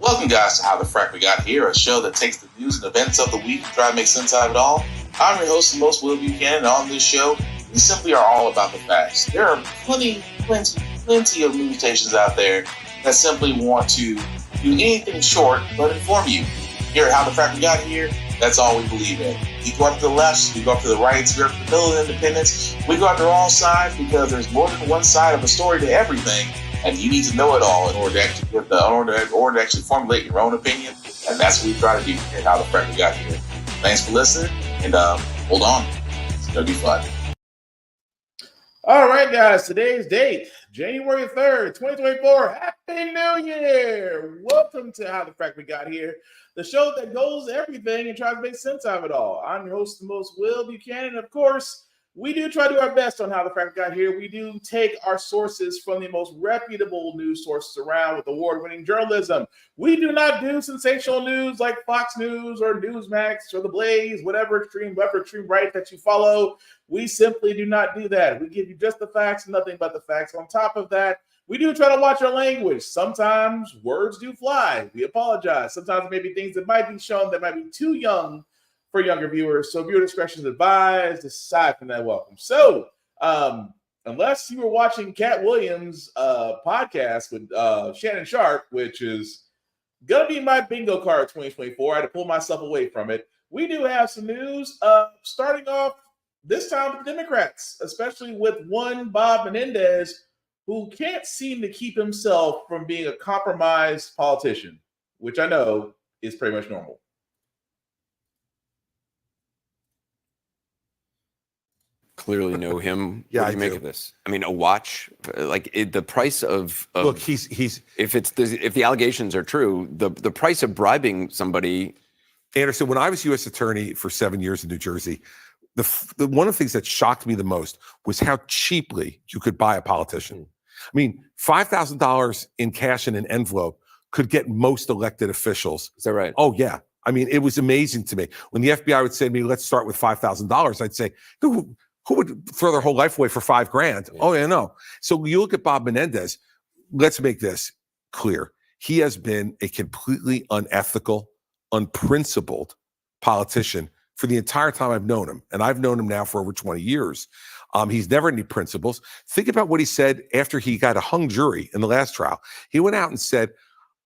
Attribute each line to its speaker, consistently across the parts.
Speaker 1: Welcome, guys, to How the Frack We Got Here, a show that takes the news and events of the week to try to make sense out of it all. I'm your host, the most Will Buchanan, and on this show, we simply are all about the facts. There are plenty of news stations out there that simply want to do anything short but inform you. Here at How the Frack We Got Here, that's all we believe in. We go up to the left, we go up to the right, we go up to the middle of independence. We go after all sides because there's more than one side of a story to everything. And you need to know it all in order to actually formulate your own opinion. And that's what we try to do here at How the Frack We Got Here. Thanks for listening, and hold on. It's going to be fun.
Speaker 2: All right, guys. Today's date, January 3rd, 2024. Happy New Year. Welcome to How the Frack We Got Here, the show that goes everything and tries to make sense out of it all. I'm your host, the most Will Buchanan. Of course, we do try to do our best on How the Frack Got Here. We do take our sources from the most reputable news sources around with award-winning journalism. We do not do sensational news like Fox News or Newsmax or The Blaze, whatever extreme right that you follow. We simply do not do that. We give you just the facts, nothing but the facts. On top of that, we do try to watch our language. Sometimes words do fly. We apologize. Sometimes maybe things that might be shown that might be too young for younger viewers. So viewer discretion is advised. Aside from that, welcome. So unless you were watching Cat Williams' podcast with Shannon Sharp, which is going to be my bingo card 2024, I had to pull myself away from it. We do have some news starting off this time with the Democrats, especially with one Bob Menendez, who can't seem to keep himself from being a compromised politician, which I know is pretty much normal.
Speaker 3: Clearly know him.
Speaker 4: Yeah,
Speaker 3: what do you make of this? I mean, a watch, the price of
Speaker 4: look, he's
Speaker 3: if the allegations are true, the price of bribing somebody.
Speaker 4: Anderson, when I was U.S. attorney for 7 years in New Jersey, the one of the things that shocked me the most was how cheaply you could buy a politician. I mean, $5,000 in cash in an envelope could get most elected officials.
Speaker 3: Is that right?
Speaker 4: Oh yeah. I mean, it was amazing to me when the FBI would say to me, "Let's start with $5,000." I'd say, Who would throw their whole life away for $5,000? Yeah. Oh, yeah, no. So you look at Bob Menendez. Let's make this clear. He has been a completely unethical, unprincipled politician for the entire time I've known him. And I've known him now for over 20 years. He's never had any principles. Think about what he said after he got a hung jury in the last trial. He went out and said,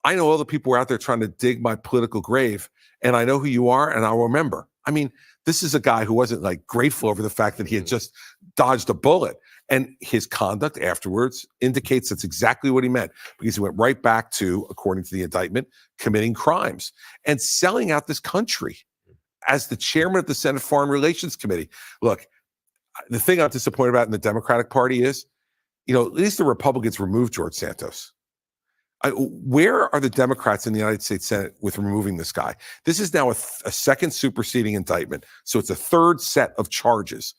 Speaker 4: I know all the people who are out there trying to dig my political grave, and I know who you are, and I'll remember. I mean, this is a guy who wasn't grateful over the fact that he had just dodged a bullet. And his conduct afterwards indicates that's exactly what he meant, because he went right back to, according to the indictment, committing crimes and selling out this country as the chairman of the Senate Foreign Relations Committee. Look, the thing I'm disappointed about in the Democratic Party is, at least the Republicans removed George Santos. Where are the Democrats in the United States Senate with removing this guy? This is now a second superseding indictment. So it's a third set of charges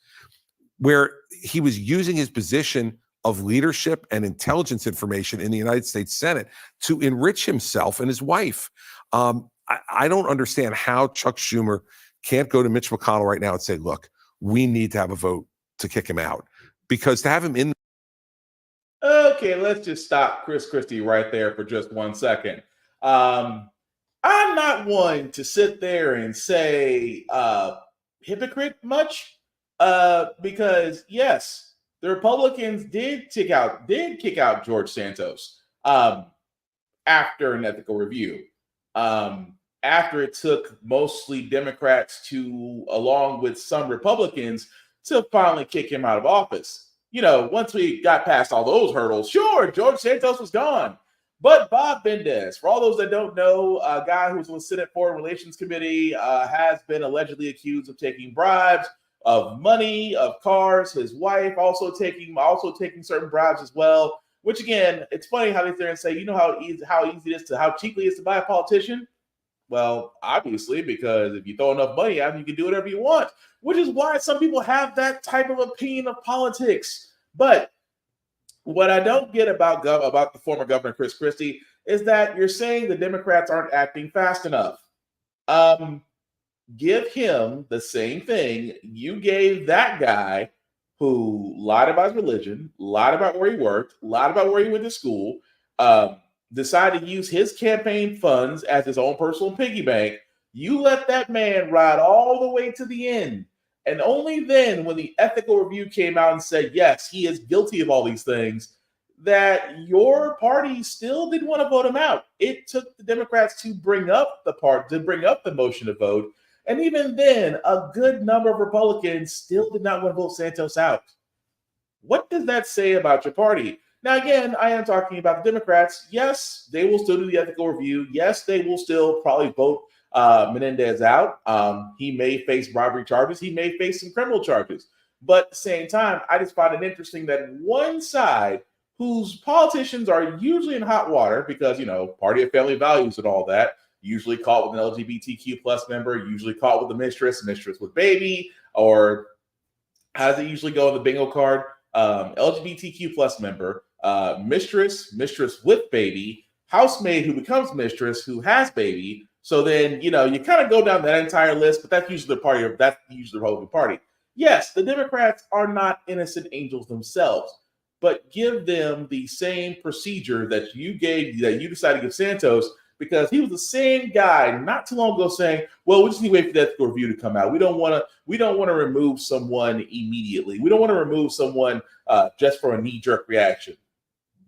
Speaker 4: where he was using his position of leadership and intelligence information in the United States Senate to enrich himself and his wife. I don't understand how Chuck Schumer can't go to Mitch McConnell right now and say, look, we need to have a vote to kick him out, because to have him in.
Speaker 2: Okay, let's just stop Chris Christie right there for just 1 second. I'm not one to sit there and say hypocrite much, because yes, the Republicans did kick out George Santos after an ethical review. After it took mostly Democrats along with some Republicans, to finally kick him out of office. Once we got past all those hurdles, sure, George Santos was gone. But Bob Menendez, for all those that don't know, a guy who was on the Senate Foreign Relations Committee, has been allegedly accused of taking bribes of money, of cars. His wife also taking certain bribes as well. Which again, it's funny how they sit there and say, how cheaply it is to buy a politician. Well, obviously, because if you throw enough money at them, you can do whatever you want, which is why some people have that type of opinion of politics. But what I don't get about the former governor, Chris Christie, is that you're saying the Democrats aren't acting fast enough. Give him the same thing you gave that guy who lied about his religion, lied about where he worked, lied about where he went to school, decide to use his campaign funds as his own personal piggy bank, you let that man ride all the way to the end. And only then, when the ethical review came out and said, yes, he is guilty of all these things, that your party still didn't want to vote him out. It took the Democrats to bring up the motion to vote. And even then, a good number of Republicans still did not want to vote Santos out. What does that say about your party? Now, again, I am talking about the Democrats. Yes, they will still do the ethical review. Yes, they will still probably vote Menendez out. He may face robbery charges. He may face some criminal charges. But at the same time, I just find it interesting that one side, whose politicians are usually in hot water because, party of family values and all that, usually caught with an LGBTQ plus member, usually caught with a mistress with baby, or how does it usually go on the bingo card? LGBTQ plus member, mistress with baby, housemaid who becomes mistress who has baby. So then, you kind of go down that entire list, but that's usually the Republican Party. Yes, the Democrats are not innocent angels themselves, but give them the same procedure that you decided to give Santos, because he was the same guy not too long ago saying, well, we just need to wait for the ethical review to come out. We don't want to remove someone immediately. We don't want to remove someone just for a knee-jerk reaction.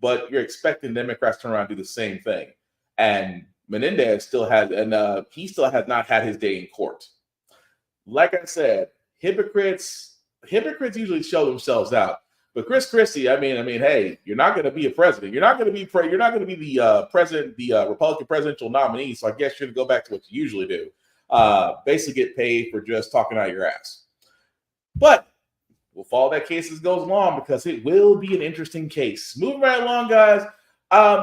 Speaker 2: But you're expecting Democrats to turn around and do the same thing. And Menendez still has not had his day in court. Like I said, hypocrites usually show themselves out. But Chris Christie, I mean, hey, you're not going to be a president. You're not going to be the president, the Republican presidential nominee. So I guess you're going to go back to what you usually do, basically get paid for just talking out your ass. But we'll follow that case as it goes along, because it will be an interesting case. Moving right along, guys.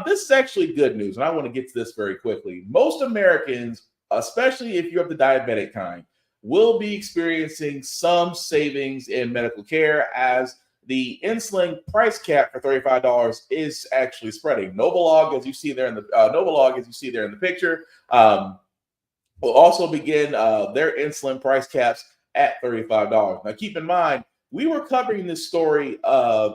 Speaker 2: This is actually good news, and I want to get to this very quickly. Most Americans, especially if you're of the diabetic kind, will be experiencing some savings in medical care, as the insulin price cap for $35 is actually spreading. Novolog, as you see there in the picture, will also begin their insulin price caps at $35. Now, keep in mind, we were covering this story a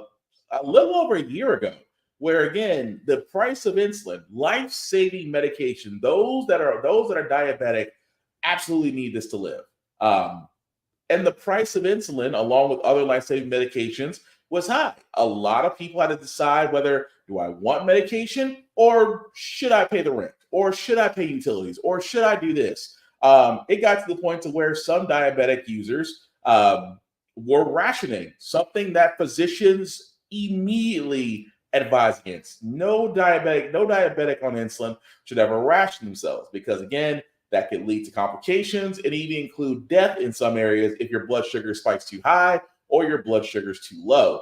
Speaker 2: little over a year ago, where again, the price of insulin, life-saving medication, those that are diabetic absolutely need this to live. And the price of insulin, along with other life-saving medications, was high. A lot of people had to decide whether, do I want medication, or should I pay the rent, or should I pay utilities, or should I do this? It got to the point to where some diabetic users were rationing, something that physicians immediately advise against. No diabetic on insulin should ever ration themselves, because again, that could lead to complications and even include death in some areas if your blood sugar spikes too high or your blood sugar is too low.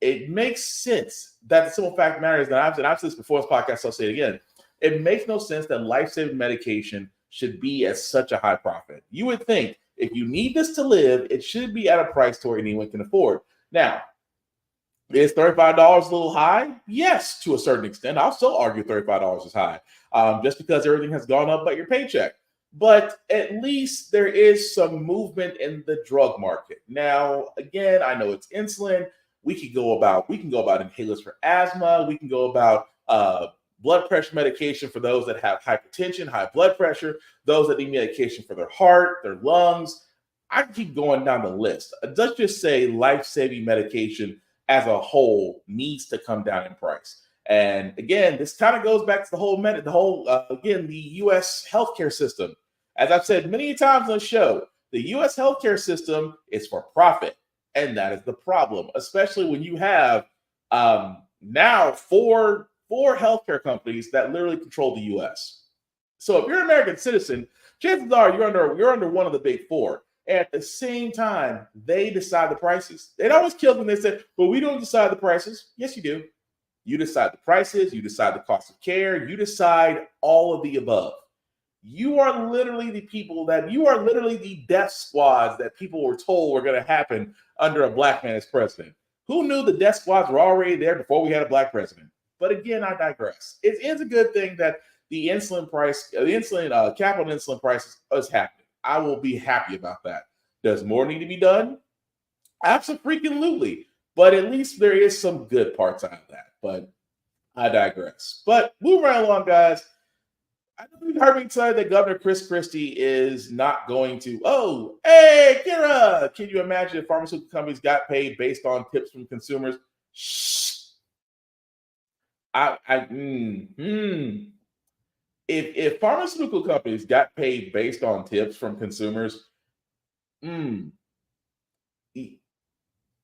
Speaker 2: It makes sense that the simple fact of the matter is that I've said this before this podcast, so I'll say it again. It makes no sense that life-saving medication should be at such a high profit. You would think if you need this to live, it should be at a price to where anyone can afford. Now, is $35 a little high? Yes, to a certain extent. I'll still argue $35 is high, just because everything has gone up but your paycheck. But at least there is some movement in the drug market. Now, again, I know it's insulin. We can go about inhalers for asthma. We can go about blood pressure medication for those that have hypertension, high blood pressure, those that need medication for their heart, their lungs. I can keep going down the list. Let's just say life-saving medication as a whole needs to come down in price. And again, this kind of goes back to the U.S. healthcare system. As I've said many times on the show, the U.S. healthcare system is for profit, and that is the problem. Especially when you have now four healthcare companies that literally control the U.S. So if you're an American citizen, chances are you're under one of the big four. At the same time, they decide the prices. It always kills when they say, "Well, we don't decide the prices." Yes, you do. You decide the prices, you decide the cost of care, you decide all of the above. You are literally the death squads that people were told were going to happen under a black man as president. Who knew the death squads were already there before we had a black president? But again, I digress. It is a good thing that the capital insulin prices is happening. I will be happy about that. Does more need to be done? Absolutely. But at least there is some good parts out of that. But I digress. But moving right along, guys. I know you've heard me say that Governor Chris Christie is not going to. Oh, hey, Kira! Can you imagine if pharmaceutical companies got paid based on tips from consumers? Shh. If pharmaceutical companies got paid based on tips from consumers, it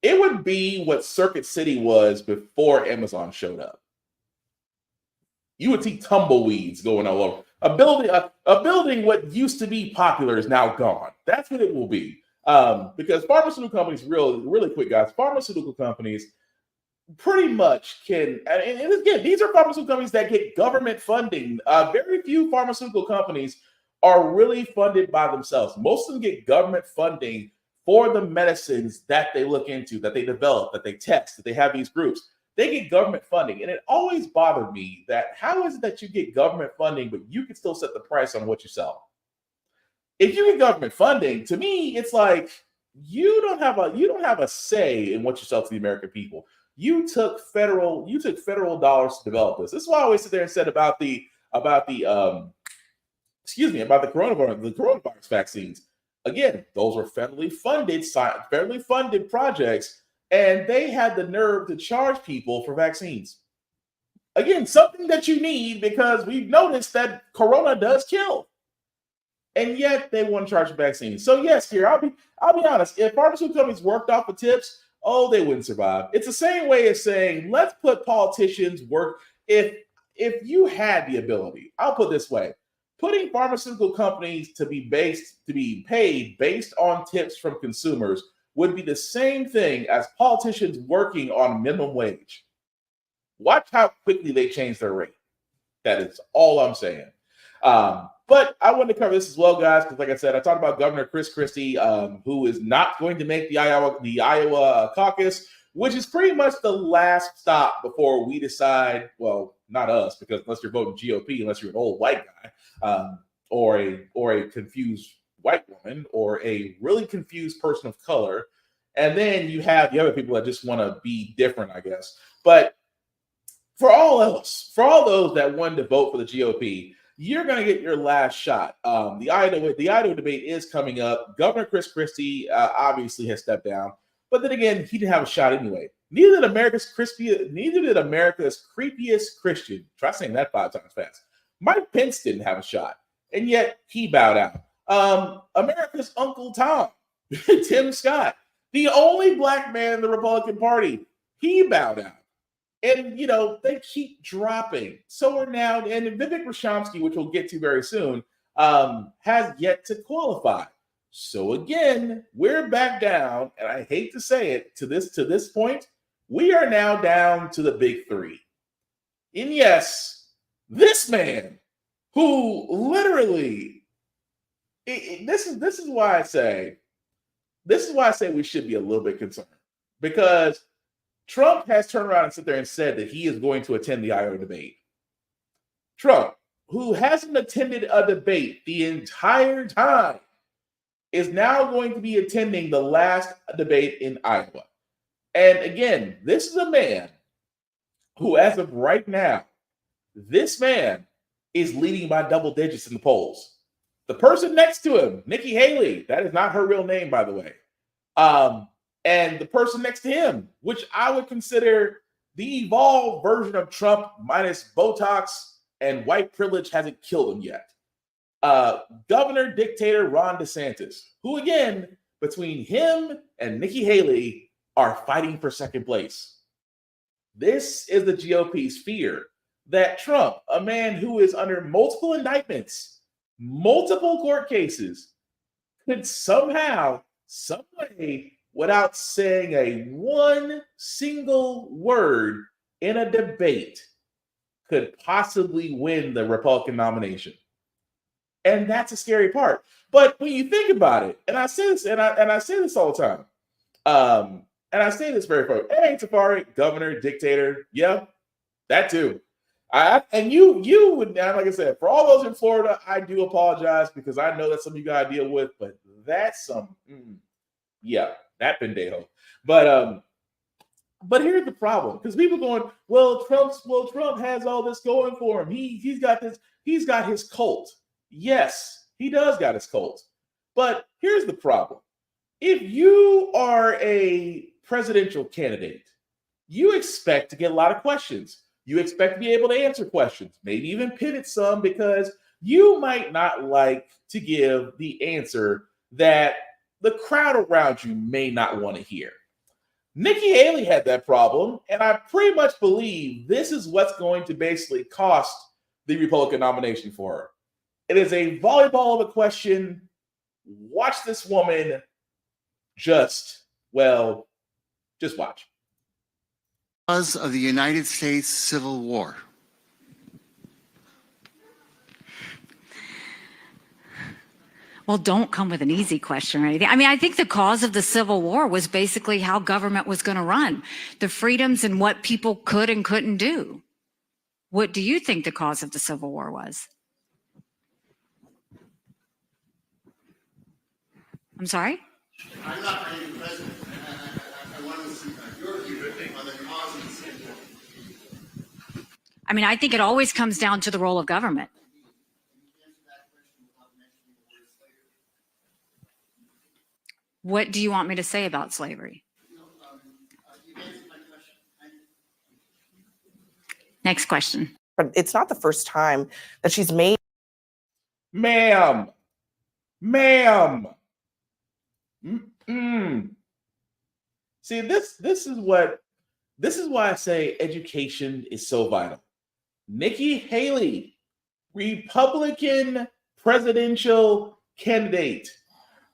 Speaker 2: would be what Circuit City was before Amazon showed up. You would see tumbleweeds going all over. A building what used to be popular is now gone. That's what it will be. Because pharmaceutical companies, really quick, guys, pharmaceutical companies pretty much can, and again, these are pharmaceutical companies that get government funding. Very few pharmaceutical companies are really funded by themselves. Most of them get government funding for the medicines that they look into, that they develop, that they test, that they have these groups. They get government funding. And it always bothered me that how is it that you get government funding, but you can still set the price on what you sell? If you get government funding, to me, it's like you don't have a say in what you sell to the American people. You took federal dollars to develop this. This is why I always sit there and said about the coronavirus vaccines. Again, those were federally funded projects. And they had the nerve to charge people for vaccines. Again, something that you need because we've noticed that Corona does kill. And yet they want to charge for vaccines. So yes, here, I'll be honest. If pharmaceutical companies worked off of tips, they wouldn't survive. It's the same way as saying, let's put politicians work. If you had the ability, I'll put it this way, putting pharmaceutical companies to be paid based on tips from consumers would be the same thing as politicians working on minimum wage. Watch how quickly they change their rate. That is all I'm saying. But I wanted to cover this as well, guys, because like I said, I talked about Governor Chris Christie, who is not going to make the Iowa caucus, which is pretty much the last stop before we decide, well, not us, because unless you're voting GOP, unless you're an old white guy, or a confused white woman, or a really confused person of color. And then you have the other people that just want to be different, I guess. But for all those that wanted to vote for the GOP, you're going to get your last shot. The Idaho debate is coming up. Governor Chris Christie obviously has stepped down. But then again, he didn't have a shot anyway. Neither did America's creepiest Christian. Try saying that 5 times fast. Mike Pence didn't have a shot. And yet he bowed out. America's Uncle Tom, Tim Scott, the only black man in the Republican Party, he bowed out. And, they keep dropping. So we're now, and Vivek Ramaswamy, which we'll get to very soon, has yet to qualify. So again, we're back down, and I hate to say it, to this point, we are now down to the big 3. And yes, this man, who literally, this is why I say we should be a little bit concerned, because Trump has turned around and sit there and said that he is going to attend the Iowa debate. Trump, who hasn't attended a debate the entire time, is now going to be attending the last debate in Iowa. And again, this is a man who, as of right now, this man is leading by double digits in the polls. The person next to him, Nikki Haley, that is not her real name, by the way. And the person next to him, which I would consider the evolved version of Trump minus Botox and white privilege hasn't killed him yet. Governor dictator Ron DeSantis, who again, between him and Nikki Haley, are fighting for second place. This is the GOP's fear that Trump, a man who is under multiple indictments, multiple court cases, could somehow, some way, without saying a one single word in a debate, could possibly win the Republican nomination. And that's a scary part. But when you think about it, and I say this, and I say this all the time, and I say this very far. Hey, Tafari, governor, dictator, yeah, that too. And you would, like I said, for all those in Florida, I do apologize because I know that's something you gotta deal with, but that's some, that pendejo. But But here's the problem, because people going, Trump has all this going for him. He's got his cult. Yes, he does got his cult. But here's the problem. If you are a presidential candidate, you expect to get a lot of questions. You expect to be able to answer questions, maybe even pivot some, because you might not like to give the answer that the crowd around you may not want to hear. Nikki Haley had that problem, and I pretty much believe this is what's going to basically cost the Republican nomination for her. It is a volleyball of a question. Watch this woman just watch.
Speaker 5: Cause of the United States Civil War.
Speaker 6: Well, don't come with an easy question or anything. I mean, I think the cause of the Civil War was basically how government was going to run, the freedoms and what people could and couldn't do. What do you think the cause of the Civil War was? I'm sorry?
Speaker 5: I'm not running for president. I want to see your view on the cause of the Civil War.
Speaker 6: I mean, I think it always comes down to the role of government. What do you want me to say about slavery? Next question.
Speaker 7: But it's not the first time that she's made.
Speaker 2: Ma'am. See, this is why I say education is so vital. Nikki Haley, Republican presidential candidate.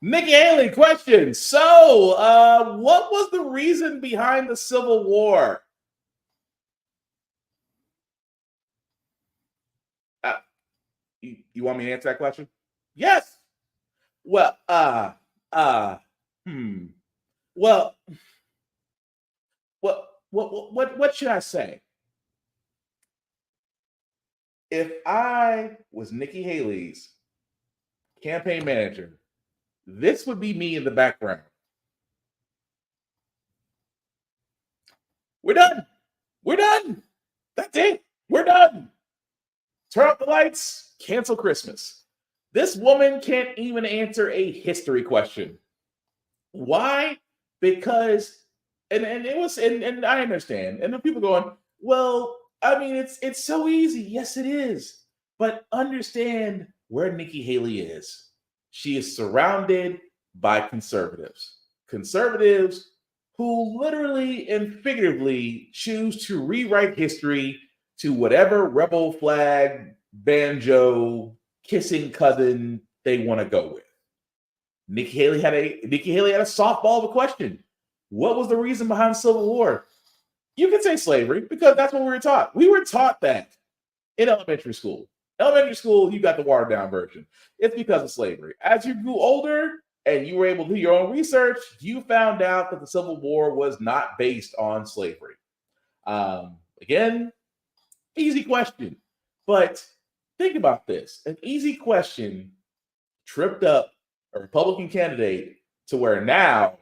Speaker 2: Nikki Haley, question. So, what was the reason behind the Civil War? You want me to answer that question? Yes. Well, Well, what should I say? If I was Nikki Haley's campaign manager, this would be me in the background. We're done. That's it. We're done. Turn off the lights, cancel Christmas. This woman can't even answer a history question. Why? Because and I understand. And the people going, well, I mean, it's so easy. Yes, it is. But understand where Nikki Haley is. She is surrounded by conservatives. Conservatives who literally and figuratively choose to rewrite history to whatever rebel flag, banjo, kissing cousin they want to go with. Nikki Haley had a softball of a question. What was the reason behind the Civil War? You could say slavery, because that's what we were taught. We were taught that in elementary school. Elementary school, you got the watered down version. It's because of slavery. As you grew older and you were able to do your own research, you found out that the Civil War was not based on slavery. Again, easy question. But think about this. An easy question tripped up a Republican candidate to where now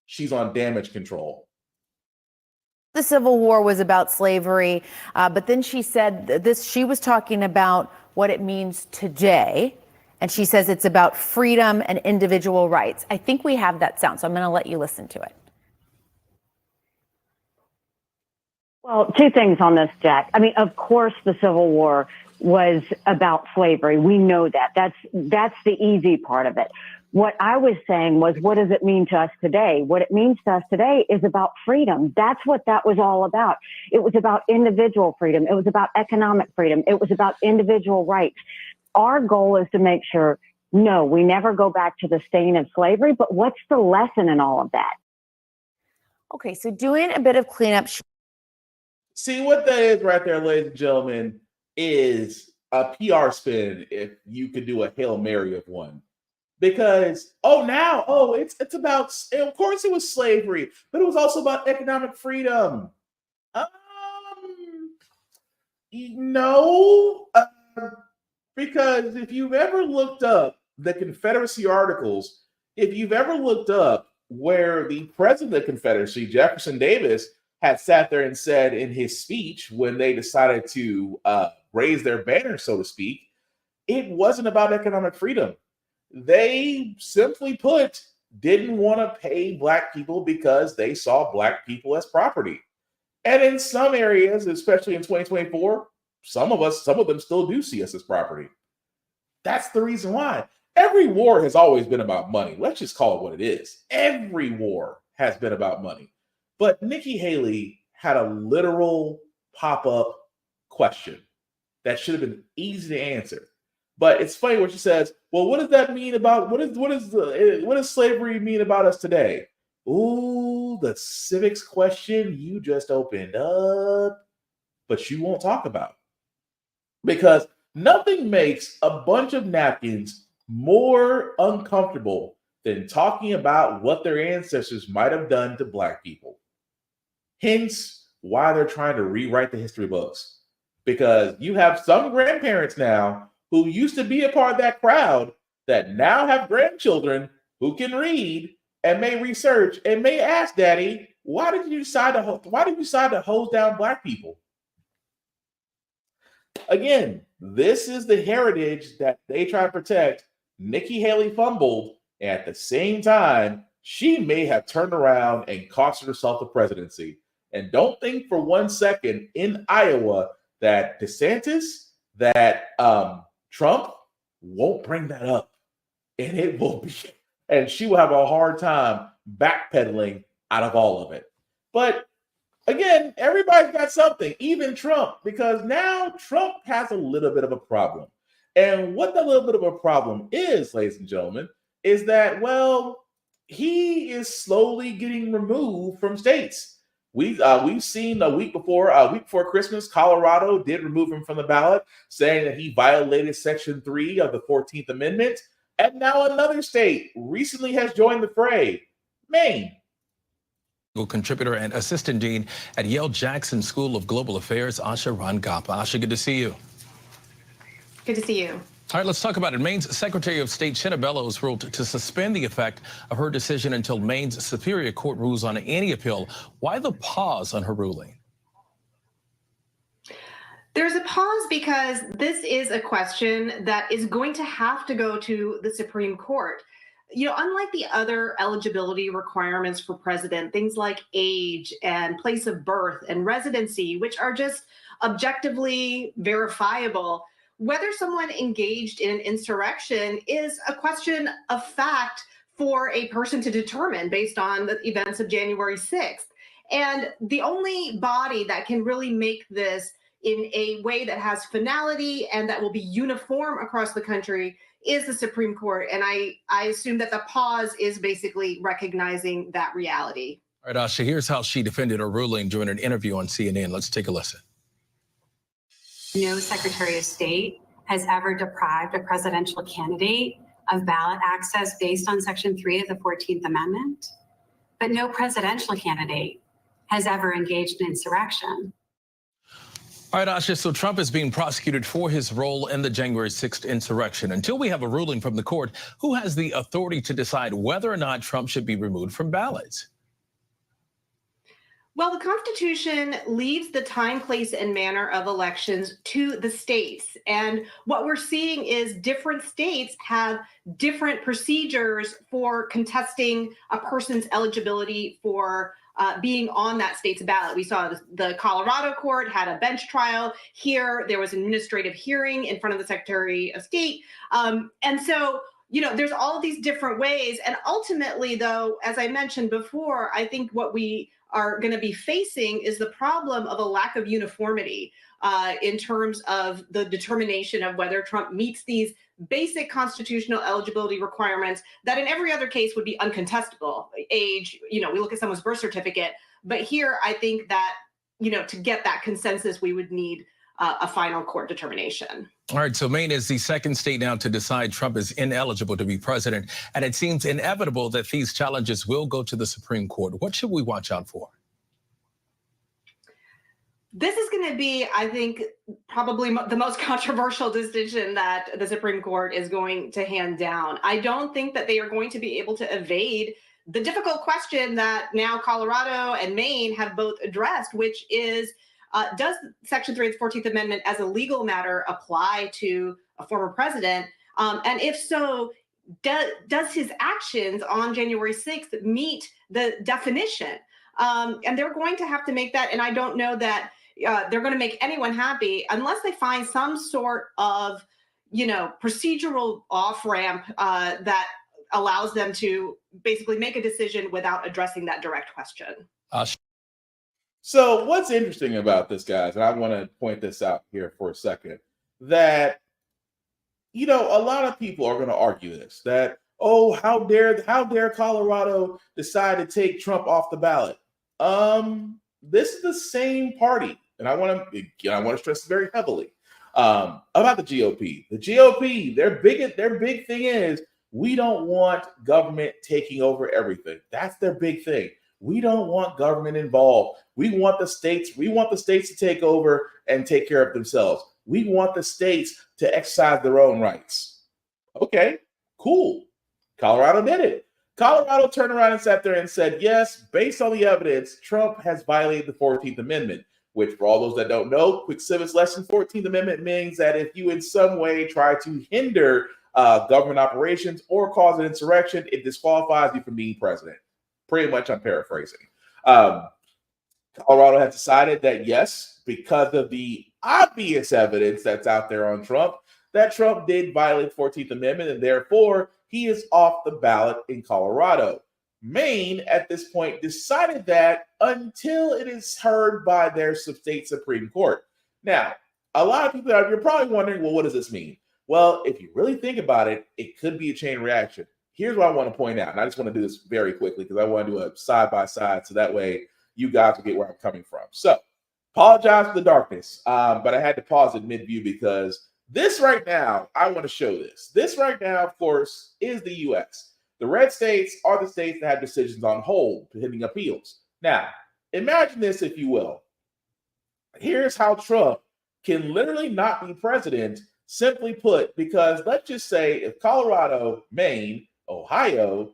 Speaker 2: she's on damage control.
Speaker 8: The Civil War was about slavery, but then she said this. She was talking about what it means today, and she says it's about freedom and individual rights. I think we have that sound, so I'm going to let you listen to it.
Speaker 9: Well, two things on this, Jack. I mean, of course, the Civil War was about slavery. We know that. That's the easy part of it. What I was saying was, what does it mean to us today? What it means to us today is about freedom. That's what that was all about. It was about individual freedom. It was about economic freedom. It was about individual rights. Our goal is to make sure, no, we never go back to the stain of slavery, but what's the lesson in all of that?
Speaker 8: Okay, so doing a bit of cleanup.
Speaker 2: See, what that is right there, ladies and gentlemen, is a PR spin if you could do a Hail Mary of one. Because, it's about, of course it was slavery, but it was also about economic freedom. No, because if you've ever looked up the Confederacy articles, if you've ever looked up where the president of the Confederacy, Jefferson Davis, had sat there and said in his speech when they decided to raise their banner, so to speak, it wasn't about economic freedom. They simply put didn't want to pay Black people because they saw Black people as property. And in some areas, especially in 2024, some of them still do see us as property. That's the reason why. Every war has always been about money. Let's just call it what it is. Every war has been about money. But Nikki Haley had a literal pop-up question that should have been easy to answer. But it's funny when she says, well, what does that mean about what does slavery mean about us today? Ooh, the civics question you just opened up, but you won't talk about. Because nothing makes a bunch of napkins more uncomfortable than talking about what their ancestors might have done to Black people. Hence, why they're trying to rewrite the history books. Because you have some grandparents now who used to be a part of that crowd that now have grandchildren who can read and may research and may ask Daddy, why did you decide to hose down Black people? Again, this is the heritage that they try to protect. Nikki Haley fumbled, and at the same time, she may have turned around and cost herself the presidency. And don't think for 1 second in Iowa that DeSantis, that Trump won't bring that up. And it will be, and she will have a hard time backpedaling out of all of it. But again, everybody's got something, even Trump, because now Trump has a little bit of a problem. And what that little bit of a problem is, ladies and gentlemen, is that, well, he is slowly getting removed from states. We've seen a week before Christmas, Colorado did remove him from the ballot, saying that he violated Section 3 of the 14th Amendment. And now another state recently has joined the fray, Maine.
Speaker 10: Contributor and assistant dean at Yale Jackson School of Global Affairs, Asha Rangappa. Asha, good to see you.
Speaker 11: Good to see you.
Speaker 10: All right, let's talk about it. Maine's Secretary of State Shenna Bellows ruled to suspend the effect of her decision until Maine's Superior Court rules on any appeal. Why the pause on her ruling?
Speaker 11: There's a pause because this is a question that is going to have to go to the Supreme Court. You know, unlike the other eligibility requirements for president, things like age and place of birth and residency, which are just objectively verifiable, whether someone engaged in an insurrection is a question of fact for a person to determine based on the events of January 6th. And the only body that can really make this in a way that has finality and that will be uniform across the country is the Supreme Court. And I assume that the pause is basically recognizing that reality.
Speaker 10: All right, Asha, here's how she defended her ruling during an interview on CNN. Let's take a listen.
Speaker 12: No Secretary of State has ever deprived a presidential candidate of ballot access based on Section 3 of the 14th Amendment. But no presidential candidate has ever engaged in insurrection.
Speaker 10: All right, Asha, so Trump is being prosecuted for his role in the January 6th insurrection. Until we have a ruling from the court, who has the authority to decide whether or not Trump should be removed from ballots?
Speaker 11: Well, the Constitution leaves the time, place, and manner of elections to the states. And what we're seeing is different states have different procedures for contesting a person's eligibility for being on that state's ballot. We saw the Colorado court had a bench trial. Here, there was an administrative hearing in front of the Secretary of State. And so, you know, there's all of these different ways. And ultimately, though, as I mentioned before, I think what we are going to be facing is the problem of a lack of uniformity in terms of the determination of whether Trump meets these basic constitutional eligibility requirements that in every other case would be uncontestable. Age, you know, we look at someone's birth certificate, but here I think that, you know, to get that consensus, we would need a final court determination.
Speaker 10: All right, so Maine is the second state now to decide Trump is ineligible to be president, and it seems inevitable that these challenges will go to the Supreme Court. What should we watch out for?
Speaker 11: This is going to be, I think, probably the most controversial decision that the Supreme Court is going to hand down. I don't think that they are going to be able to evade the difficult question that now Colorado and Maine have both addressed, which is, does Section 3 of the 14th Amendment as a legal matter apply to a former president? And if so, does his actions on January 6th meet the definition? And they're going to have to make that. And I don't know that they're going to make anyone happy unless they find some sort of, procedural off-ramp that allows them to basically make a decision without addressing that direct question.
Speaker 2: So what's interesting about this, guys, and I want to point this out here for a second, that, a lot of people are going to argue this, that, oh, how dare Colorado decide to take Trump off the ballot? This is the same party, and I want to stress very heavily about the GOP. The GOP, their big thing is, we don't want government taking over everything. That's their big thing. We don't want government involved. We want the states to take over and take care of themselves. We want the states to exercise their own rights. Okay, cool. Colorado did it. Colorado turned around and sat there and said, yes, based on the evidence, Trump has violated the 14th Amendment, which, for all those that don't know, quick civics lesson, 14th Amendment means that if you in some way try to hinder government operations or cause an insurrection, it disqualifies you from being president. Pretty much, I'm paraphrasing. Colorado has decided that, yes, because of the obvious evidence that's out there on Trump, that Trump did violate the 14th Amendment, and therefore he is off the ballot in Colorado. Maine, at this point, decided that until it is heard by their state Supreme Court. Now, a lot of people, you're probably wondering, well, what does this mean? Well, if you really think about it, it could be a chain reaction. Here's what I want to point out, and I just want to do this very quickly because I want to do a side-by-side so that way you guys will get where I'm coming from. So, apologize for the darkness, but I had to pause it mid-view because this right now, I want to show this. This right now, of course, is the U.S. The red states are the states that have decisions on hold pending appeals. Now, imagine this, if you will. Here's how Trump can literally not be president, simply put, because let's just say if Colorado, Maine, Ohio,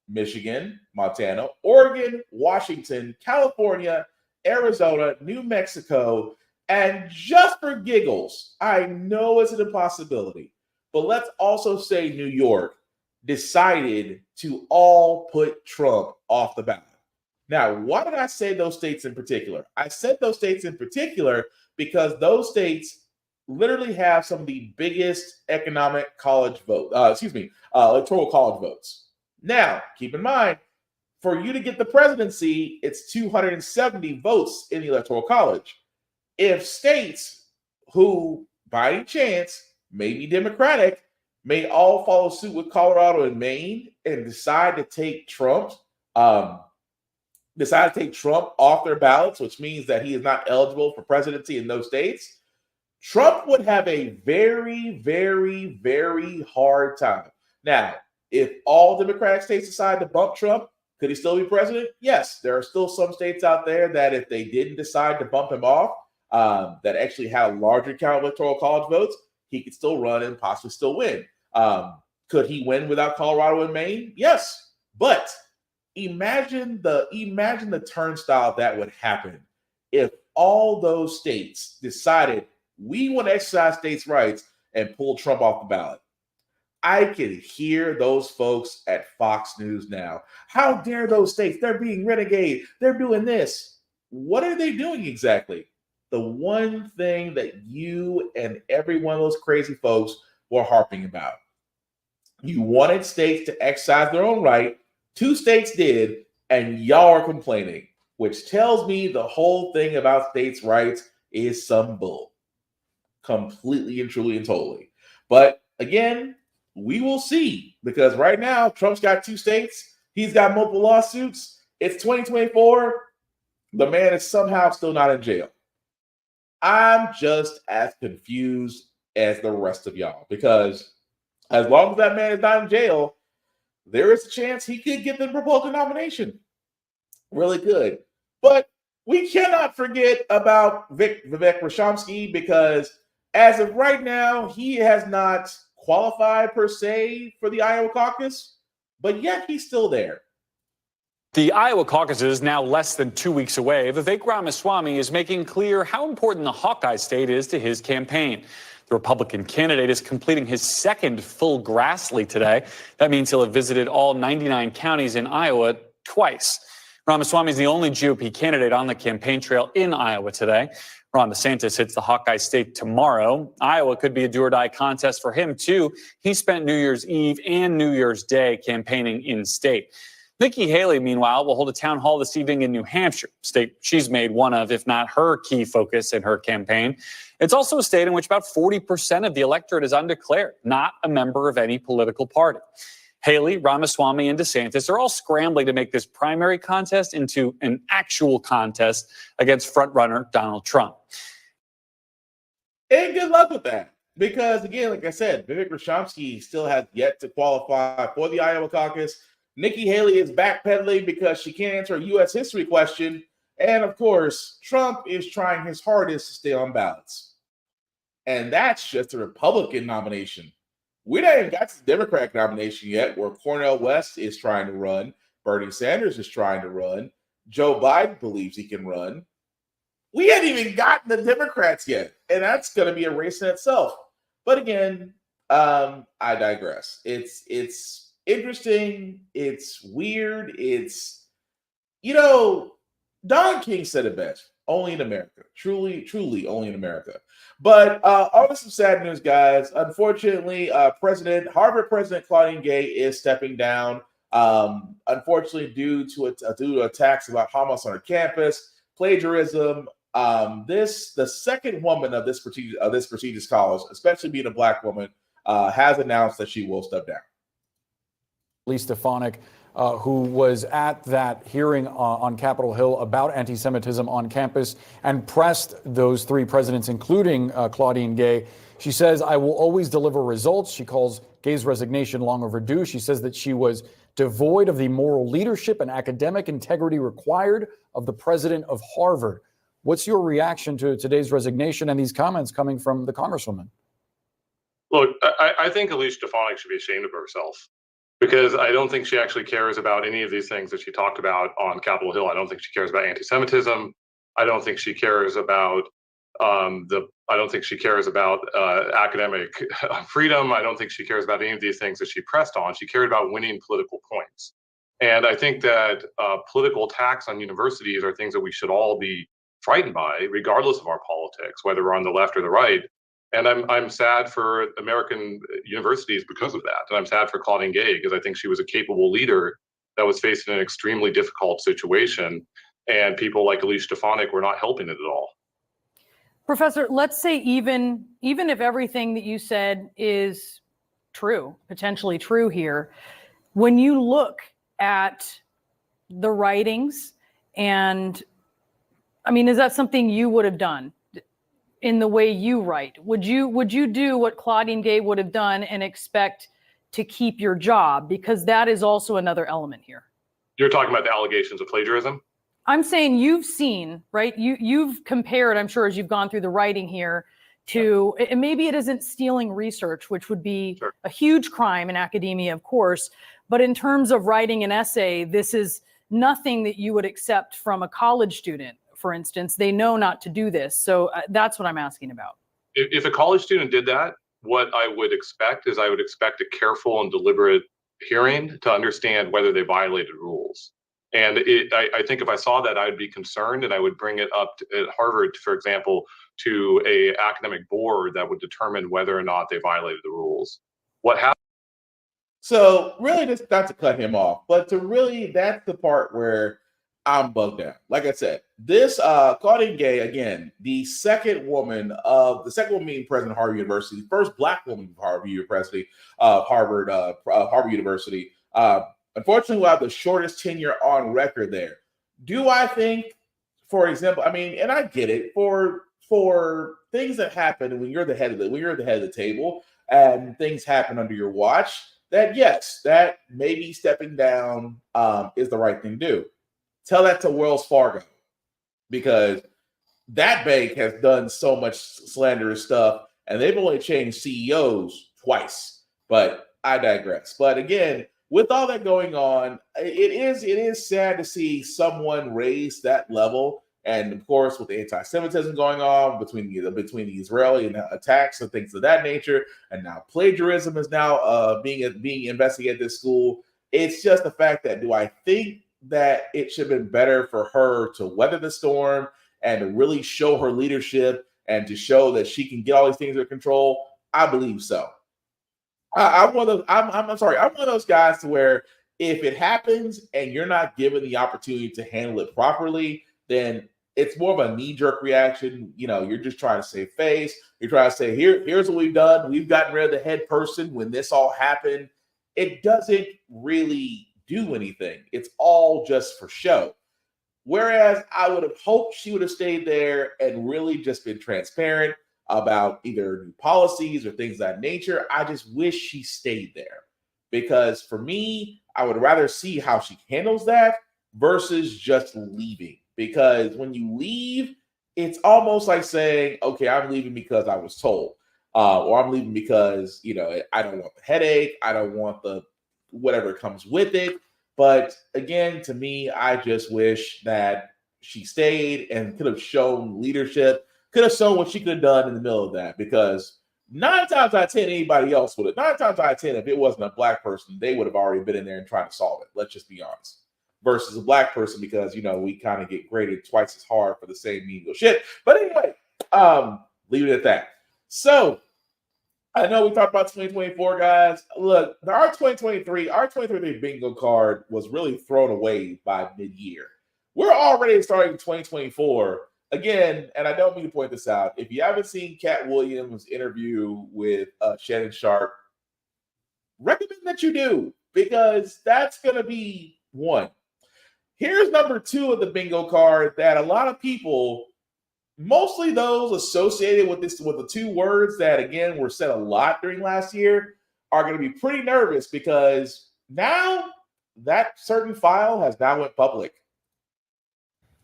Speaker 2: Michigan, Montana, Oregon, Washington, California, Arizona, New Mexico, and just for giggles, I know it's an impossibility, but let's also say New York decided to all put Trump off the ballot. Now, why did I say those states in particular? I said those states in particular because those states literally have some of the biggest electoral college votes. Now, keep in mind, for you to get the presidency, it's 270 votes in the electoral college. If states who, by any chance, may be Democratic, may all follow suit with Colorado and Maine and decide to take Trump off their ballots, which means that he is not eligible for presidency in those states, Trump would have a very, very, very hard time. Now, if all Democratic states decide to bump Trump, could he still be president? Yes, there are still some states out there that if they didn't decide to bump him off, that actually had a larger count of electoral college votes, he could still run and possibly still win. Could he win without Colorado and Maine? Yes, but imagine the turnstile that would happen if all those states decided we want to exercise states' rights and pull Trump off the ballot. I can hear those folks at Fox News now. How dare those states? They're being renegade. They're doing this. What are they doing exactly? The one thing that you and every one of those crazy folks were harping about. You wanted states to exercise their own right. 2 states did, and y'all are complaining, which tells me the whole thing about states' rights is some bull. Completely and truly and totally. But again, we will see, because right now Trump's got 2 states. He's got multiple lawsuits. It's 2024. The man is somehow still not in jail. I'm just as confused as the rest of y'all, because as long as that man is not in jail, there is a chance he could get the Republican nomination. Really good. But we cannot forget about Vivek Ramaswamy, because as of right now, he has not qualified per se for the Iowa caucus, but yet he's still there.
Speaker 13: The Iowa caucuses now less than 2 weeks away. Vivek Ramaswamy is making clear how important the Hawkeye state is to his campaign. The Republican candidate is completing his second full Grassley today. That means he'll have visited all 99 counties in Iowa twice. Ramaswamy is the only GOP candidate on the campaign trail in Iowa today. Ron DeSantis hits the Hawkeye state tomorrow. Iowa could be a do-or-die contest for him, too. He spent New Year's Eve and New Year's Day campaigning in state. Nikki Haley, meanwhile, will hold a town hall this evening in New Hampshire, a state she's made one of, if not her key focus in her campaign. It's also a state in which about 40% of the electorate is undeclared, not a member of any political party. Haley, Ramaswamy, and DeSantis are all scrambling to make this primary contest into an actual contest against frontrunner Donald Trump.
Speaker 2: And good luck with that. Because, again, like I said, Vivek Ramaswamy still has yet to qualify for the Iowa caucus. Nikki Haley is backpedaling because she can't answer a U.S. history question. And, of course, Trump is trying his hardest to stay on ballots. And that's just a Republican nomination. We don't even got to the Democratic nomination yet, where Cornel West is trying to run, Bernie Sanders is trying to run, Joe Biden believes he can run. We hadn't even gotten the Democrats yet, and that's going to be a race in itself. But again, I digress. It's interesting. It's weird. It's, Don King said it best. Only in America. Truly, truly only in America. But on to some sad news, guys. Unfortunately, Harvard President Claudine Gay is stepping down. Unfortunately, due to attacks about Hamas on her campus, plagiarism. The second woman of this prestigious college, especially being a Black woman, has announced that she will step down.
Speaker 13: Lee Stefanik, who was at that hearing on Capitol Hill about anti-Semitism on campus and pressed those three presidents, including Claudine Gay. She says, "I will always deliver results." She calls Gay's resignation long overdue. She says that she was devoid of the moral leadership and academic integrity required of the president of Harvard. What's your reaction to today's resignation and these comments coming from the Congresswoman?
Speaker 14: Look, I think Elise Stefanik should be ashamed of herself, because I don't think she actually cares about any of these things that she talked about on Capitol Hill. I don't think she cares about anti-Semitism. I don't think she cares about academic freedom. I don't think she cares about any of these things that she pressed on. She cared about winning political points. And I think that political attacks on universities are things that we should all be frightened by, regardless of our politics, whether we're on the left or the right. And I'm sad for American universities because of that. And I'm sad for Claudine Gay, because I think she was a capable leader that was facing an extremely difficult situation. And people like Elise Stefanik were not helping it at all.
Speaker 15: Professor, let's say even if everything that you said is true, potentially true here, when you look at the writings, and I mean, is that something you would have done? In the way you write, would you do what Claudine Gay would have done and expect to keep your job? Because that is also another element here.
Speaker 14: You're talking about the allegations of plagiarism?
Speaker 15: I'm saying you've seen, right? You've compared, I'm sure, as you've gone through the writing here to, and maybe it isn't stealing research, which would be a huge crime in academia, of course. But in terms of writing an essay, this is nothing that you would accept from a college student. For instance, they know not to do this. So that's what I'm asking about.
Speaker 14: If a college student did that, what I would expect is I would expect a careful and deliberate hearing to understand whether they violated rules. And I think if I saw that, I'd be concerned, and I would bring it up at Harvard, for example, to a academic board that would determine whether or not they violated the rules. What happened?
Speaker 2: So really, just not to cut him off, but to really, that's the part where I'm bugged out. Like I said, this Claudine Gay, again, the second woman being president of Harvard University, the first Black woman of Harvard University, unfortunately, we'll have the shortest tenure on record there. Do I think, for example, I mean, and I get it, for things that happen when you're the head of the table and things happen under your watch, that yes, that maybe stepping down is the right thing to do. Tell that to Wells Fargo, because that bank has done so much slanderous stuff, and they've only changed CEOs twice. But I digress. But again, with all that going on, it is sad to see someone raise that level. And of course, with the anti-Semitism going on between the Israeli and attacks and things of that nature, and now plagiarism is now being investigated at this school. It's just the fact that, do I think that it should have been better for her to weather the storm and to really show her leadership and to show that she can get all these things under control? I believe so. I'm one of those, I'm sorry, I'm one of those guys to where if it happens and you're not given the opportunity to handle it properly, then it's more of a knee-jerk reaction. You're just trying to save face. You're trying to say, here's what we've done. We've gotten rid of the head person when this all happened. It doesn't really do anything. It's all just for show. Whereas I would have hoped she would have stayed there and really just been transparent about either new policies or things of that nature. I just wish she stayed there, because for me, I would rather see how she handles that versus just leaving. Because when you leave, it's almost like saying, okay, I'm leaving because I was told, or I'm leaving because, I don't want the headache. I don't want the whatever comes with it. But again, to me, I just wish that she stayed and could have shown leadership, could have shown what she could have done in the middle of that. Because 9 times out of 10, anybody else would have. 9 times out of 10, if it wasn't a black person, they would have already been in there and trying to solve it. Let's just be honest. Versus a black person, because we kind of get graded twice as hard for the same menial shit. But anyway, leave it at that. So I know we talked about 2024, guys. Look, our 2023 bingo card was really thrown away by mid-year. We're already starting 2024 again, and I don't mean to point this out. If you haven't seen Cat Williams' interview with Shannon Sharp, recommend that you do, because that's going to be one. Here's number 2 of the bingo card that a lot of people, mostly those associated with the 2 words that, again, were said a lot during last year, are going to be pretty nervous, because now that certain file has now went public.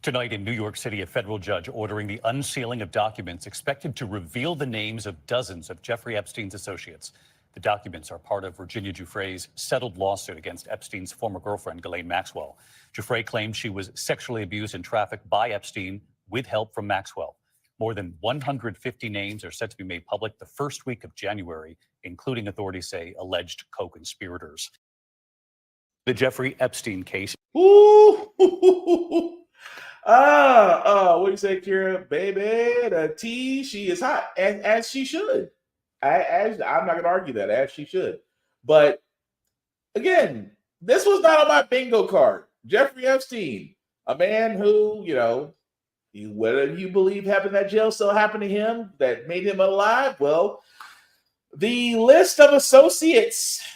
Speaker 16: Tonight in New York City, a federal judge ordering the unsealing of documents expected to reveal the names of dozens of Jeffrey Epstein's associates. The documents are part of Virginia Giuffre's settled lawsuit against Epstein's former girlfriend, Ghislaine Maxwell. Giuffre claimed she was sexually abused and trafficked by Epstein with help from Maxwell. More than 150 names are set to be made public the first week of January, including, authorities say, alleged co-conspirators. The Jeffrey Epstein case.
Speaker 2: Ooh. What do you say, Kira? Baby, the tea, she is hot, as she should. I'm not going to argue that, as she should. But again, this was not on my bingo card. Jeffrey Epstein, a man who, whether you believe happened that jail cell happened to him that made him alive, well, the list of associates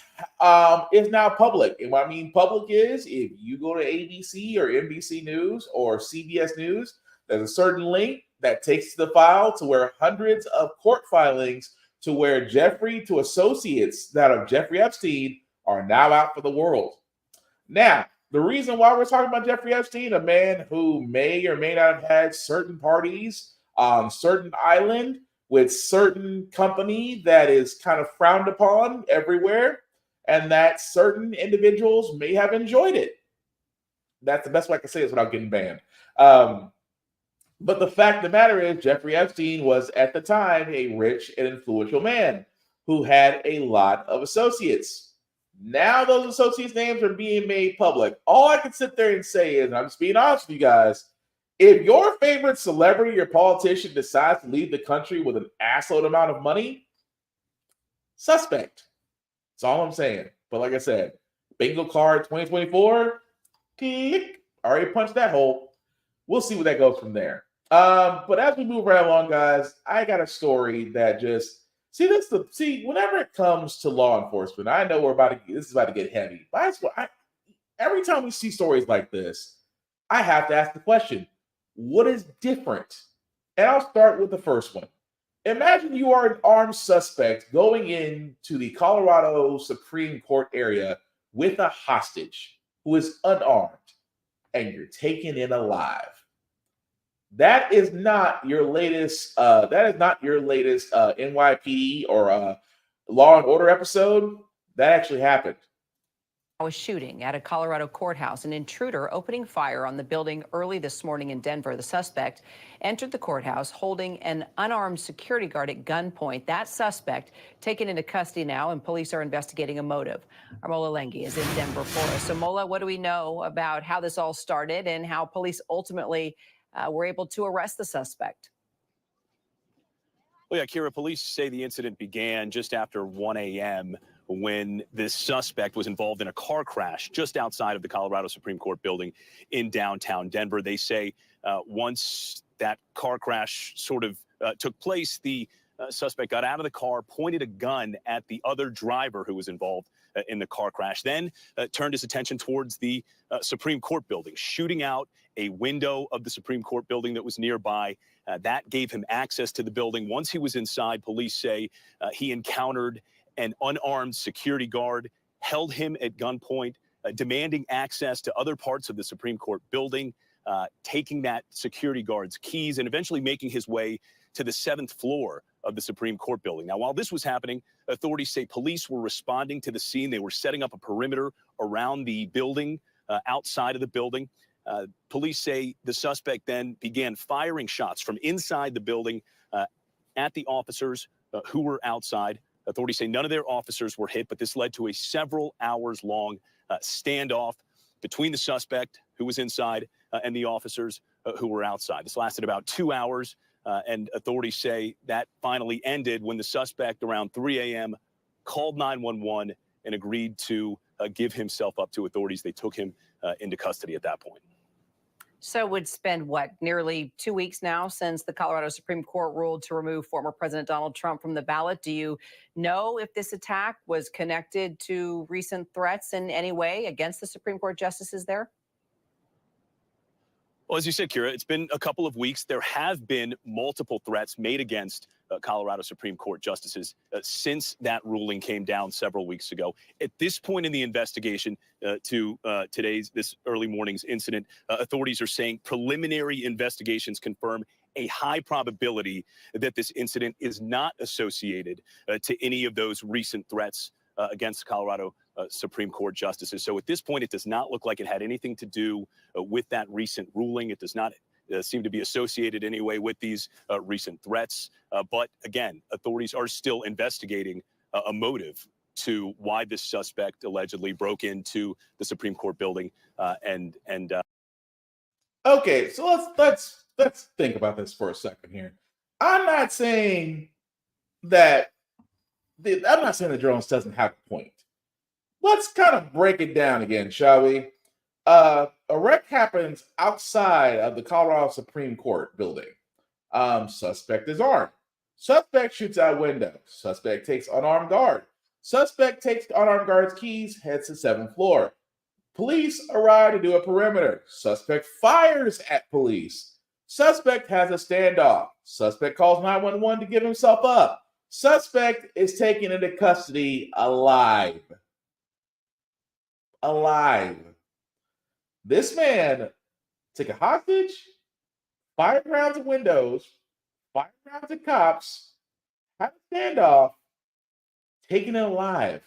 Speaker 2: is now public. And what I mean public is, if you go to ABC or NBC News or CBS News, there's a certain link that takes the file to where hundreds of court filings to where to associates that of Jeffrey Epstein are now out for the world. Now, the reason why we're talking about Jeffrey Epstein, a man who may or may not have had certain parties on certain island with certain company that is kind of frowned upon everywhere, and that certain individuals may have enjoyed it. That's the best way I can say it without getting banned. But the fact of the matter is, Jeffrey Epstein was at the time a rich and influential man who had a lot of associates. Now those associates' names are being made public. All I can sit there and say is, and I'm just being honest with you guys, if your favorite celebrity or politician decides to leave the country with an assload amount of money, suspect. That's all I'm saying. But like I said, bingo card 2024, click, already punched that hole. We'll see where that goes from there. But as we move right along, guys, I got a story that just whenever it comes to law enforcement, I know this is about to get heavy. But every time we see stories like this, I have to ask the question, what is different? And I'll start with the first one. Imagine you are an armed suspect going into the Colorado Supreme Court area with a hostage who is unarmed, and you're taken in alive. That is not your latest. NYPD or Law and Order episode. That actually happened.
Speaker 17: A shooting at a Colorado courthouse, an intruder opening fire on the building early this morning in Denver. The suspect entered the courthouse holding an unarmed security guard at gunpoint. That suspect taken into custody now, and police are investigating a motive. Our Mola Lenghi is in Denver for us. So Mola, what do we know about how this all started and how police ultimately were able to arrest the suspect?
Speaker 18: Well, yeah, Kira, police say the incident began just after 1 a.m. when this suspect was involved in a car crash just outside of the Colorado Supreme Court building in downtown Denver. They say once that car crash sort of took place, the suspect got out of the car, pointed a gun at the other driver who was involved in the car crash, then turned his attention towards the Supreme Court building, shooting out a window of the Supreme Court building that was nearby. That gave him access to the building. Once he was inside, police say he encountered an unarmed security guard, held him at gunpoint, demanding access to other parts of the Supreme Court building, taking that security guard's keys, and eventually making his way to the 7th floor of the Supreme Court building. Now, while this was happening, authorities say police were responding to the scene. They were setting up a perimeter around the building, outside of the building. Police say the suspect then began firing shots from inside the building at the officers who were outside. Authorities say none of their officers were hit, but this led to a several hours long standoff between the suspect who was inside and the officers who were outside. This lasted about 2 hours, and authorities say that finally ended when the suspect around 3 a.m. called 911 and agreed to give himself up to authorities. They took him into custody at that point.
Speaker 17: So it's been, what, nearly 2 weeks now since the Colorado Supreme Court ruled to remove former President Donald Trump from the ballot. Do you know if this attack was connected to recent threats in any way against the Supreme Court justices there?
Speaker 18: Well, as you said, Kira, it's been a couple of weeks. There have been multiple threats made against Colorado Supreme Court justices since that ruling came down several weeks ago. At this point in the investigation to this early morning's incident, authorities are saying preliminary investigations confirm a high probability that this incident is not associated to any of those recent threats against Colorado Supreme Court justices. So at this point, it does not look like it had anything to do with that recent ruling. It does not seem to be associated anyway with these recent threats. But again, authorities are still investigating a motive to why this suspect allegedly broke into the Supreme Court building.
Speaker 2: Okay, so let's think about this for a second here. I'm not saying that the journalist doesn't have a point. Let's kind of break it down again, shall we? A wreck happens outside of the Colorado Supreme Court building. Suspect is armed. Suspect shoots out window. Suspect takes unarmed guard. Suspect takes unarmed guard's keys, heads to 7th floor. Police arrive to do a perimeter. Suspect fires at police. Suspect has a standoff. Suspect calls 911 to give himself up. Suspect is taken into custody alive. This man took a hostage, fired rounds at windows, fired rounds at cops, had a standoff, taken it alive.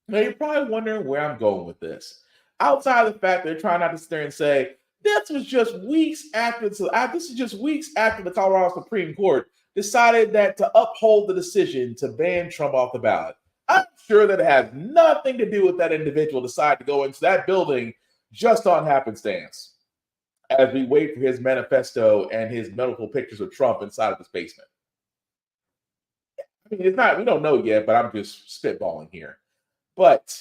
Speaker 2: Now you're probably wondering where I'm going with this. Outside of the fact they're trying not to sit there and say, this is just weeks after the Colorado Supreme Court decided that to uphold the decision to ban Trump off the ballot. I'm sure that it has nothing to do with that individual deciding to go into that building just on happenstance as we wait for his manifesto and his medical pictures of Trump inside of his basement. I mean, we don't know yet, but I'm just spitballing here. But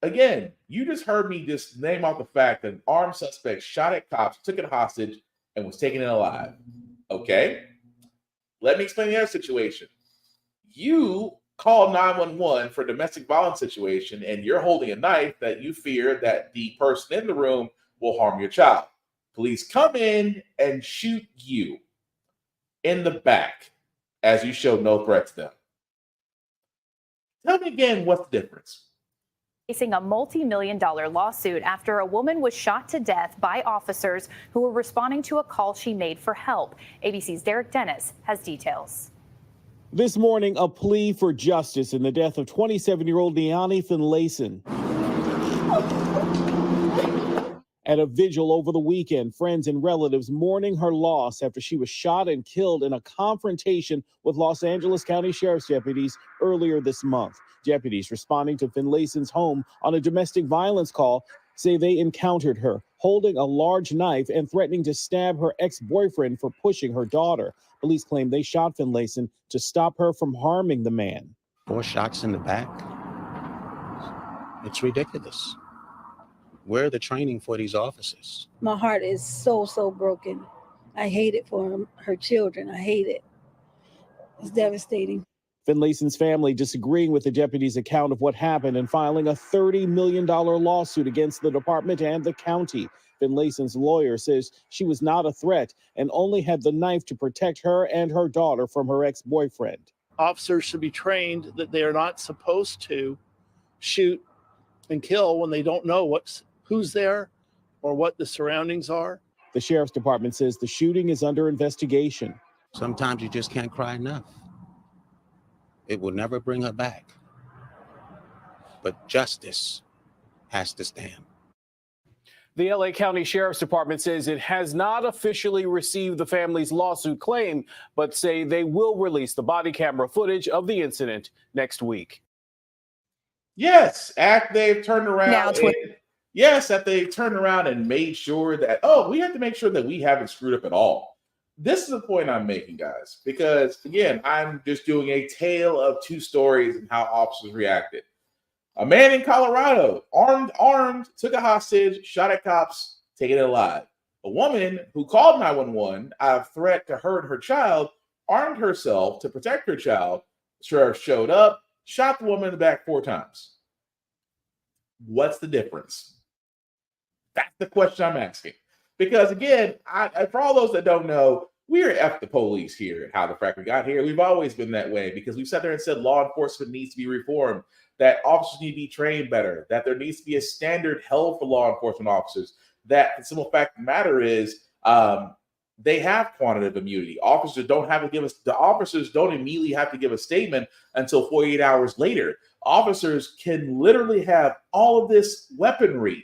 Speaker 2: again, you just heard me just name off the fact that an armed suspect shot at cops, took it hostage, and was taken in alive. Okay? Let me explain the other situation. You call 911 for a domestic violence situation, and you're holding a knife that you fear that the person in the room will harm your child. Police come in and shoot you in the back as you show no threat to them. Tell me again, what's the difference?
Speaker 19: Facing a multi-million-dollar lawsuit after a woman was shot to death by officers who were responding to a call she made for help. ABC's Derek Dennis has details.
Speaker 20: This morning, a plea for justice in the death of 27-year-old Neani Finlayson. At a vigil over the weekend, friends and relatives mourning her loss after she was shot and killed in a confrontation with Los Angeles County Sheriff's deputies earlier this month. Deputies responding to Finlayson's home on a domestic violence call say they encountered her holding a large knife and threatening to stab her ex-boyfriend for pushing her daughter. Police claim they shot Finlayson to stop her from harming the man.
Speaker 21: 4 shots in the back. It's ridiculous. Where are the training for these officers?
Speaker 22: My heart is so broken. I hate it for her children. I hate it. It's devastating.
Speaker 20: Finlayson's family disagreeing with the deputy's account of what happened and filing a $30 million lawsuit against the department and the county. Finlayson's lawyer says she was not a threat and only had the knife to protect her and her daughter from her ex-boyfriend.
Speaker 23: Officers should be trained that they are not supposed to shoot and kill when they don't know who's there or what the surroundings are.
Speaker 20: The sheriff's department says the shooting is under investigation.
Speaker 21: Sometimes you just can't cry enough. It will never bring her back. But justice has to stand.
Speaker 20: The LA County Sheriff's Department says it has not officially received the family's lawsuit claim, but say they will release the body camera footage of the incident next week.
Speaker 2: Yes, after they've turned around.
Speaker 22: Now,
Speaker 2: that they turned around and made sure that, we have to make sure that we haven't screwed up at all. This is the point I'm making, guys, because, again, I'm just doing a tale of two stories and how officers reacted. A man in Colorado, armed, took a hostage, shot at cops, taken it alive. A woman who called 911 out of threat to hurt her child, armed herself to protect her child. Sheriff showed up, shot the woman in the back 4 times. What's the difference? That's the question I'm asking. Because, again, for all those that don't know, we're F the police here at How the Frack We Got Here. We've always been that way because we've sat there and said law enforcement needs to be reformed, that officers need to be trained better, that there needs to be a standard held for law enforcement officers, that the simple fact of the matter is they have quantitative immunity. Officers don't immediately have to give a statement until 48 hours later. Officers can literally have all of this weaponry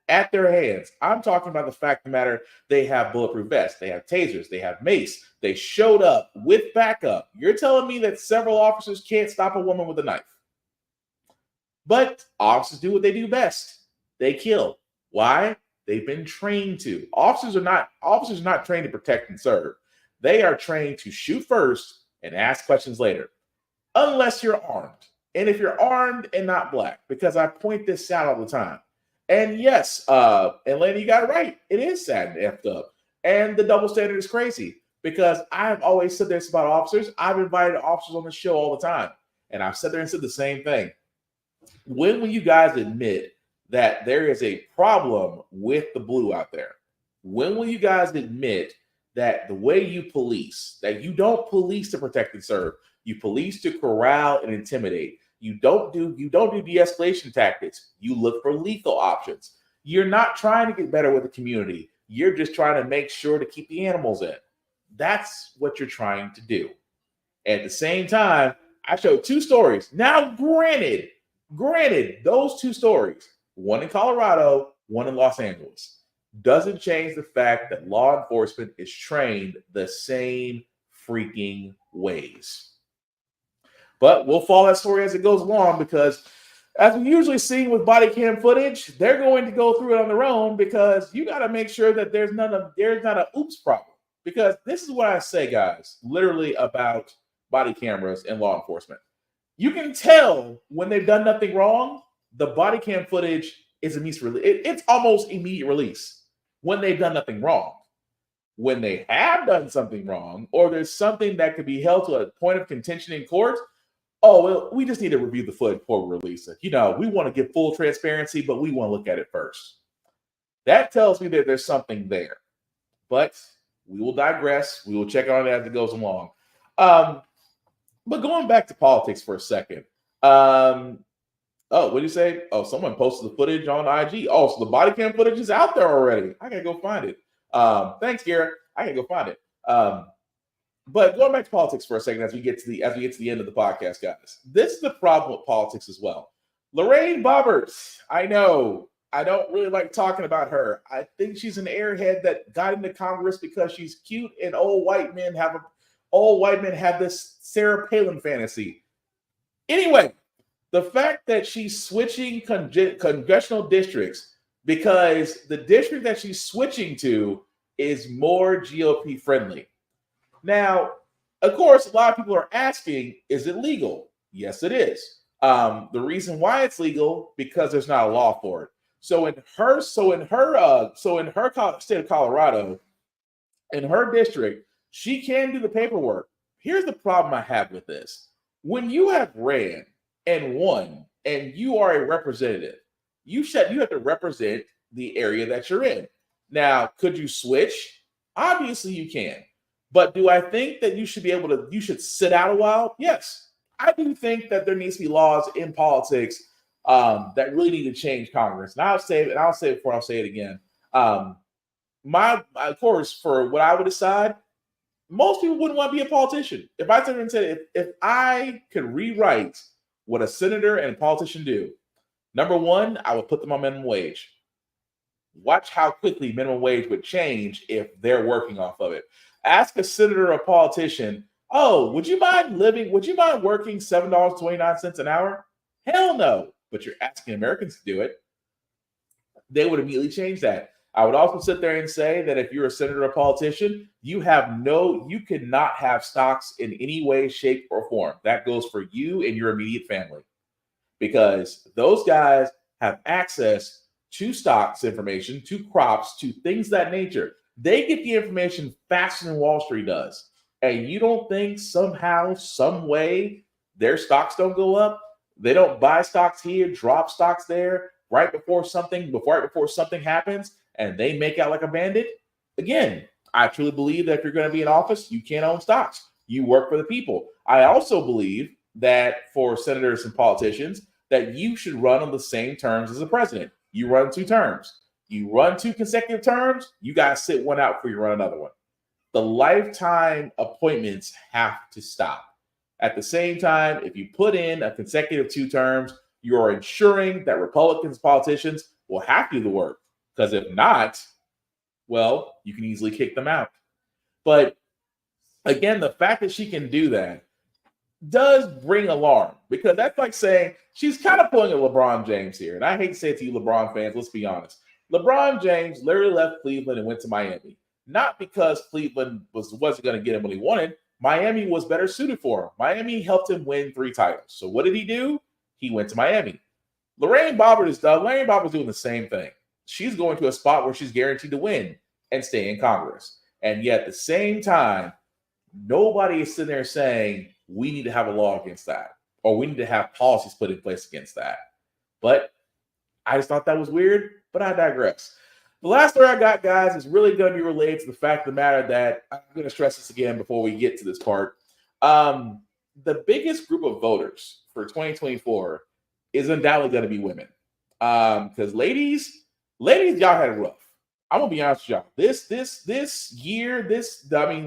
Speaker 2: at their hands. I'm talking about the fact of the matter, they have bulletproof vests, they have tasers, they have mace, they showed up with backup. You're telling me that several officers can't stop a woman with a knife. But officers do what they do best. They kill. Why? They've been trained to. Officers are not trained to protect and serve. They are trained to shoot first and ask questions later. Unless you're armed. And if you're armed and not black, because I point this out all the time. And yes, and Lenny, you got it right. It is sad and effed up. And the double standard is crazy because I've always said this about officers. I've invited officers on the show all the time. And I've sat there and said the same thing. When will you guys admit that there is a problem with the blue out there? When will you guys admit that the way you police, that you don't police to protect and serve, you police to corral and intimidate? You don't do de-escalation tactics. You look for lethal options. You're not trying to get better with the community. You're just trying to make sure to keep the animals in. That's what you're trying to do. At the same time, I showed 2 stories. Now, granted, those 2 stories, one in Colorado, one in Los Angeles, doesn't change the fact that law enforcement is trained the same freaking ways. But we'll follow that story as it goes along because, as we usually see with body cam footage, they're going to go through it on their own because you got to make sure that there's not an oops problem. Because this is what I say, guys, literally about body cameras and law enforcement. You can tell when they've done nothing wrong. The body cam footage is it's almost immediate release when they've done nothing wrong. When they have done something wrong, or there's something that could be held to a point of contention in court, we just need to review the footage before we release it. We want to give full transparency, but we want to look at it first. That tells me that there's something there. But we will digress. We will check on it as it goes along. But going back to politics for a second. What did you say? Oh, someone posted the footage on IG. Oh, so the body cam footage is out there already. I gotta go find it. Thanks, Garrett. I gotta go find it. But going back to politics for a second, as we get to the end of the podcast, guys, this is the problem with politics as well. Lorraine Bobbert. I know. I don't really like talking about her. I think she's an airhead that got into Congress because she's cute and old white men have this Sarah Palin fantasy. Anyway, the fact that she's switching congressional districts because the district that she's switching to is more GOP friendly. Now, of course, a lot of people are asking, is it legal? Yes, it is. The reason why it's legal because there's not a law for it. So in her state of Colorado, in her district, she can do the paperwork. Here's the problem I have with this: when you have ran and won, and you are a representative, you have to represent the area that you're in. Now, could you switch? Obviously, you can. But do I think that you should sit out a while? Yes. I do think that there needs to be laws in politics that really need to change Congress. And I'll say it before I'll say it again. Of course, for what I would decide, most people wouldn't want to be a politician. If I said and said, if I could rewrite what a senator and a politician do, number one, I would put them on minimum wage. Watch how quickly minimum wage would change if they're working off of it. Ask a senator or a politician, oh, would you mind working $7.29 an hour? Hell no. But you're asking Americans to do it. They would immediately change that. I would also sit there and say that if you're a senator or a politician, you cannot have stocks in any way, shape, or form. That goes for you and your immediate family. Because those guys have access to stocks information, to crops, to things of that nature. They get the information faster than Wall Street does. And you don't think somehow, some way, their stocks don't go up? They don't buy stocks here, drop stocks there, right before something happens, and they make out like a bandit? Again, I truly believe that if you're going to be in office, you can't own stocks. You work for the people. I also believe that for senators and politicians, that you should run on the same terms as the president. You run 2 terms. You run 2 consecutive terms, you got to sit one out before you run another one. The lifetime appointments have to stop. At the same time, if you put in a consecutive 2 terms, you're ensuring that Republicans, politicians will have to do the work. Because if not, well, you can easily kick them out. But again, the fact that she can do that does bring alarm, because that's like saying she's kind of pulling a LeBron James here. And I hate to say it to you, LeBron fans, let's be honest. LeBron James literally left Cleveland and went to Miami. Not because Cleveland wasn't going to get him what he wanted. Miami was better suited for him. Miami helped him win 3 titles. So what did he do? He went to Miami. Lorraine Bobbert is doing the same thing. She's going to a spot where she's guaranteed to win and stay in Congress. And yet at the same time, nobody is sitting there saying we need to have a law against that, or we need to have policies put in place against that. But I just thought that was weird, but I digress. The last story I got, guys, is really going to be related to the fact of the matter that I'm going to stress this again before we get to this part. The biggest group of voters for 2024 is undoubtedly going to be women. Because ladies, y'all had it rough. I'm gonna be honest with y'all.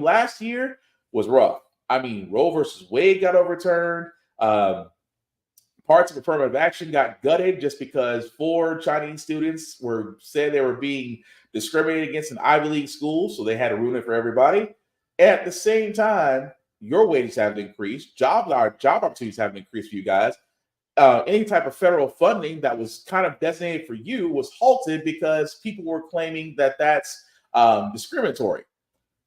Speaker 2: Last year was rough. Roe versus Wade got overturned. Parts of affirmative action got gutted just because 4 Chinese students said they were being discriminated against in Ivy League schools, so they had to ruin it for everybody. At the same time, your wages haven't increased. Job opportunities haven't increased for you guys. Any type of federal funding that was kind of designated for you was halted because people were claiming that that's discriminatory.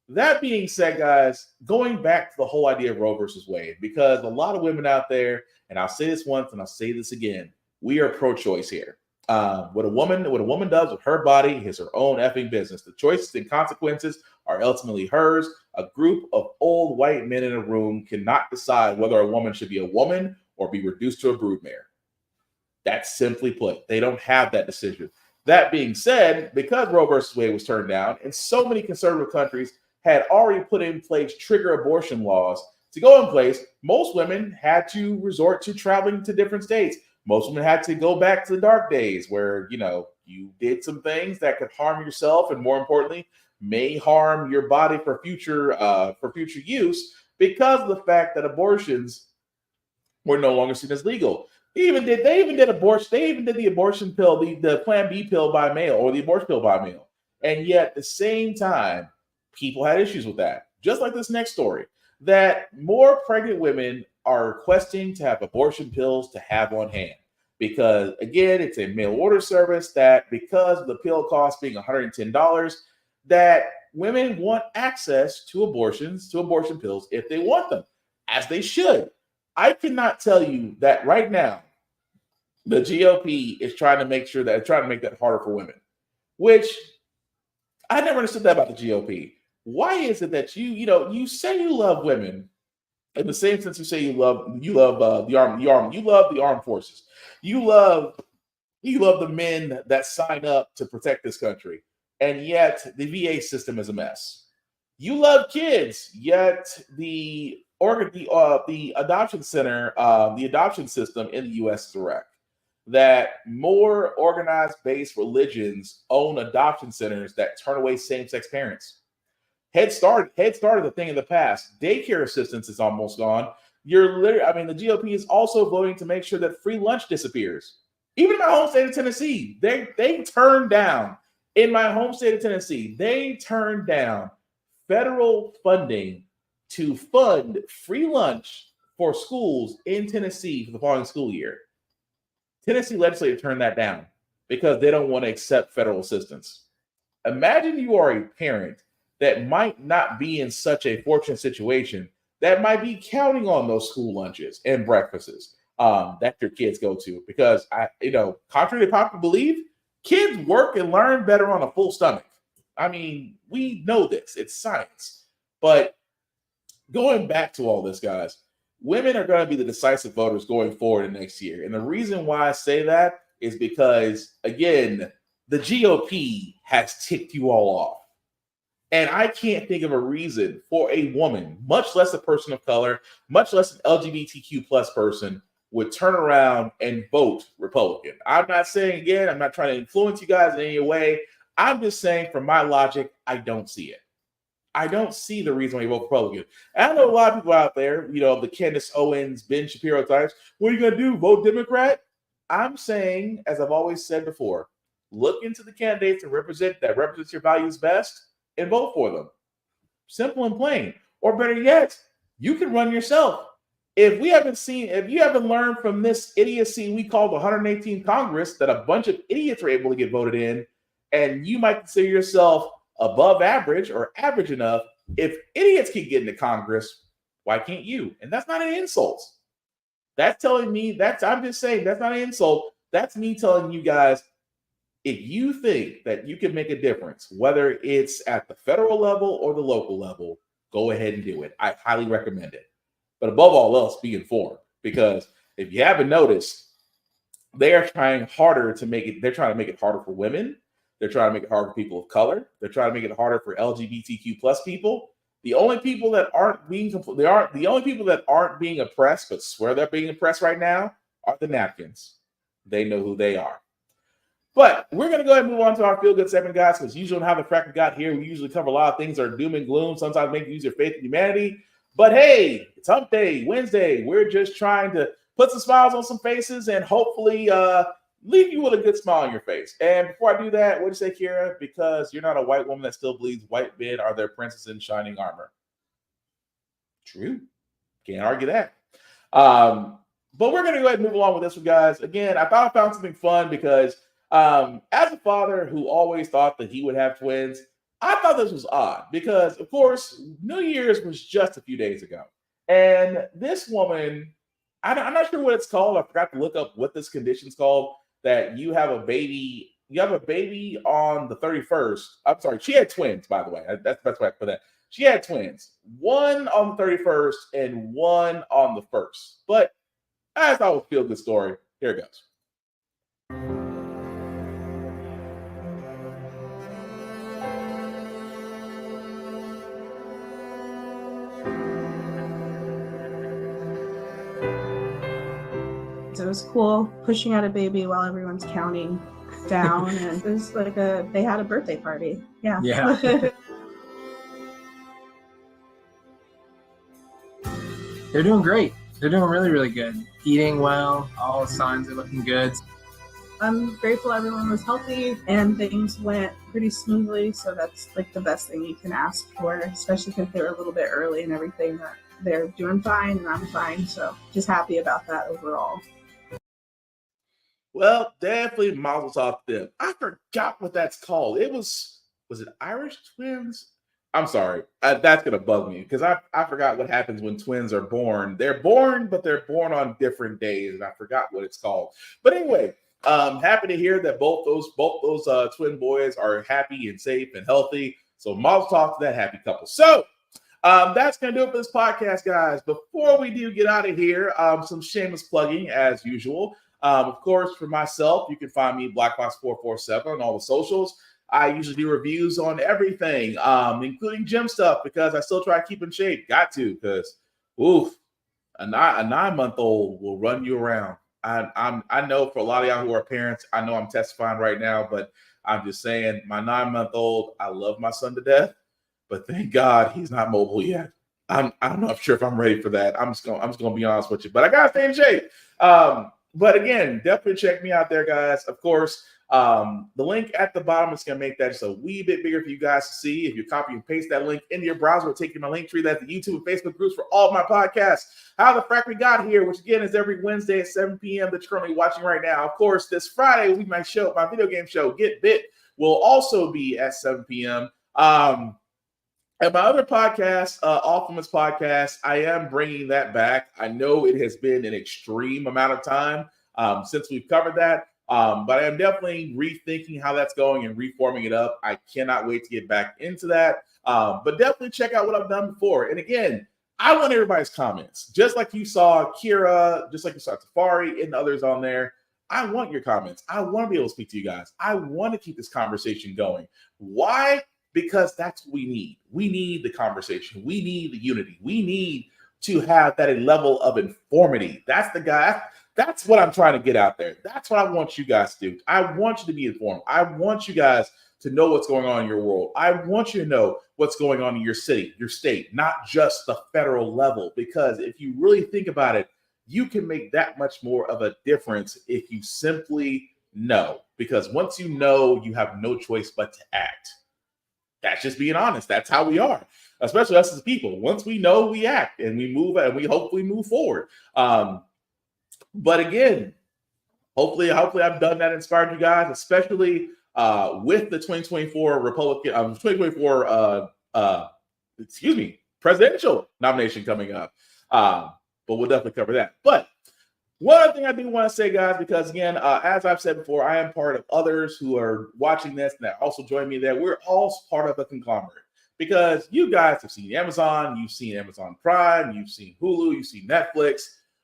Speaker 2: That being said, guys, going back to the whole idea of Roe versus Wade, because a lot of women out there, and I'll say this once and I'll say this again, we are pro-choice here. What a woman does with her body is her own effing business. The choices and consequences are ultimately hers. A group of old white men in a room cannot decide whether a woman should be a woman or be reduced to a broodmare. That's simply put. They don't have that decision. That being said, because Roe versus Wade was turned down, and so many conservative countries had already put in place trigger abortion laws to go in place, most women had to resort to traveling to different states. Most women had to go back to the dark days where, you did some things that could harm yourself and, more importantly, may harm your body for future use, because of the fact that abortions were no longer seen as legal. They even did abortion. They even did the abortion pill, the Plan B pill by mail, or the abortion pill by mail. And yet, at the same time, people had issues with that. Just like this next story, that more pregnant women are requesting to have abortion pills to have on hand. Because again, it's a mail order service that, because of the pill cost being $110, that women want access to abortion pills if they want them, as they should. I cannot tell you that right now, the GOP is trying to make that harder for women, which I never understood that about the GOP. Why is it that you say you love women in the same sense you say you love the armed forces, you love the men that sign up to protect this country, and yet the VA system is a mess. You love kids, yet the adoption center, the adoption system in the U.S. is a wreck. That more organized-based religions own adoption centers that turn away same-sex parents. Head Start is a thing in the past. Daycare assistance is almost gone. The GOP is also voting to make sure that free lunch disappears. Even in my home state of Tennessee, they turned down. In my home state of Tennessee, they turned down federal funding to fund free lunch for schools in Tennessee for the following school year. Tennessee legislature turned that down because they don't want to accept federal assistance. Imagine you are a parent that might not be in such a fortunate situation, that might be counting on those school lunches and breakfasts that your kids go to. Because contrary to popular belief, kids work and learn better on a full stomach. I mean, we know this. It's science. But going back to all this, guys, women are going to be the decisive voters going forward in next year. And the reason why I say that is because, again, the GOP has ticked you all off. And I can't think of a reason for a woman, much less a person of color, much less an LGBTQ plus person, would turn around and vote Republican. I'm not saying, again, I'm not trying to influence you guys in any way. I'm just saying, from my logic, I don't see it. I don't see the reason why you vote Republican. And I know a lot of people out there, the Candace Owens, Ben Shapiro types. What are you going to do? Vote Democrat? I'm saying, as I've always said before, look into the candidates that represent your values best and vote for them. Simple and plain. Or better yet, you can run yourself. If you haven't learned from this idiocy we call the 118th Congress, that a bunch of idiots were able to get voted in, and you might consider yourself above average or average enough, if idiots can get into Congress, why can't you? And that's not an insult. I'm just saying, that's not an insult. That's me telling you guys, if you think that you can make a difference, whether it's at the federal level or the local level, go ahead and do it. I highly recommend it. But above all else, be informed, because if you haven't noticed, they are trying harder to make it. They're trying to make it harder for women. They're trying to make it harder for people of color. They're trying to make it harder for LGBTQ plus people. The only people that aren't being oppressed, but swear they're being oppressed right now, are the napkins. They know who they are. But we're going to go ahead and move on to our feel-good segment, guys, because usually on How the Frack We Got Here, we usually cover a lot of things that are doom and gloom, sometimes make you use your faith in humanity. But hey, it's Hump Day, Wednesday. We're just trying to put some smiles on some faces and hopefully leave you with a good smile on your face. And before I do that, what do you say, Kira? Because you're not a white woman that still believes white men are their princess in shining armor. True. Can't argue that. But we're going to go ahead and move along with this one, guys. Again, I thought I found something fun because as a father who always thought that he would have twins, I thought this was odd because, of course, New Year's was just a few days ago. And this woman, I'm not sure what it's called. I forgot to look up what this condition's called, that you have a baby on the 31st. I'm sorry, she had twins, by the way. That's the best way I put that. She had twins, one on the 31st and one on the 1st. But I thought it was a feel-good story. Here it goes.
Speaker 1: So it was cool pushing out a baby while everyone's counting down, and it was like they had a birthday party. Yeah.
Speaker 3: Yeah. They're doing great. They're doing really, really good. Eating well, all signs are looking good.
Speaker 1: I'm grateful everyone was healthy and things went pretty smoothly. So that's like the best thing you can ask for, especially because they were a little bit early and everything. That they're doing fine and I'm fine. So just happy about that overall.
Speaker 2: Well, definitely mazel tov to them. I forgot what that's called. Was it Irish twins? I'm sorry. That's going to bug me because I forgot what happens when twins are born. They're born, but they're born on different days, and I forgot what it's called. But anyway, happy to hear that both those twin boys are happy and safe and healthy. So mazel tov to that happy couple. So that's going to do it for this podcast, guys. Before we do get out of here, some shameless plugging as usual. Of course, for myself, you can find me BlackBox447 on all the socials. I usually do reviews on everything, including gym stuff, because I still try to keep in shape. Got to, because a 9-month-old will run you around. I know for a lot of y'all who are parents, I know I'm testifying right now, but I'm just saying, my 9-month-old, I love my son to death, but thank God he's not mobile yet. I'm not sure if I'm ready for that. I'm just gonna be honest with you, but I gotta stay in shape. But again, definitely check me out there, guys. Of course, the link at the bottom is going to make that just a wee bit bigger for you guys to see. If you copy and paste that link into your browser, it'll take you to my link tree. That's the YouTube and Facebook groups for all of my podcasts. How the Frack We Got Here, which again is every Wednesday at 7 p.m. that you're currently watching right now. Of course, this Friday, my video game show, Get Bit, will also be at 7 p.m. And my other podcast, Off Limits Podcast, I am bringing that back. I know it has been an extreme amount of time since we've covered that, but I am definitely rethinking how that's going and reforming it up. I cannot wait to get back into that, but definitely check out what I've done before. And again, I want everybody's comments. Just like you saw Kira, just like you saw Tafari and others on there, I want your comments. I want to be able to speak to you guys. I want to keep this conversation going. Why? Because that's what we need. We need the conversation. We need the unity. We need to have that level of informity. That's what I'm trying to get out there. That's what I want you guys to do. I want you to be informed. I want you guys to know what's going on in your world. I want you to know what's going on in your city, your state, not just the federal level. Because if you really think about it, you can make that much more of a difference if you simply know. Because once you know, you have no choice but to act. That's just being honest. That's how we are, especially us as people. Once we know, we act and we move and we hopefully move forward. But again, hopefully I've done that, inspired you guys, especially with the 2024 presidential nomination coming up. But we'll definitely cover that. But one other thing I do want to say, guys, because again, as I've said before, I am part of others who are watching this and that also join me there. We're all part of a conglomerate because you guys have seen Amazon, you've seen Amazon Prime, you've seen Hulu, you've seen Netflix.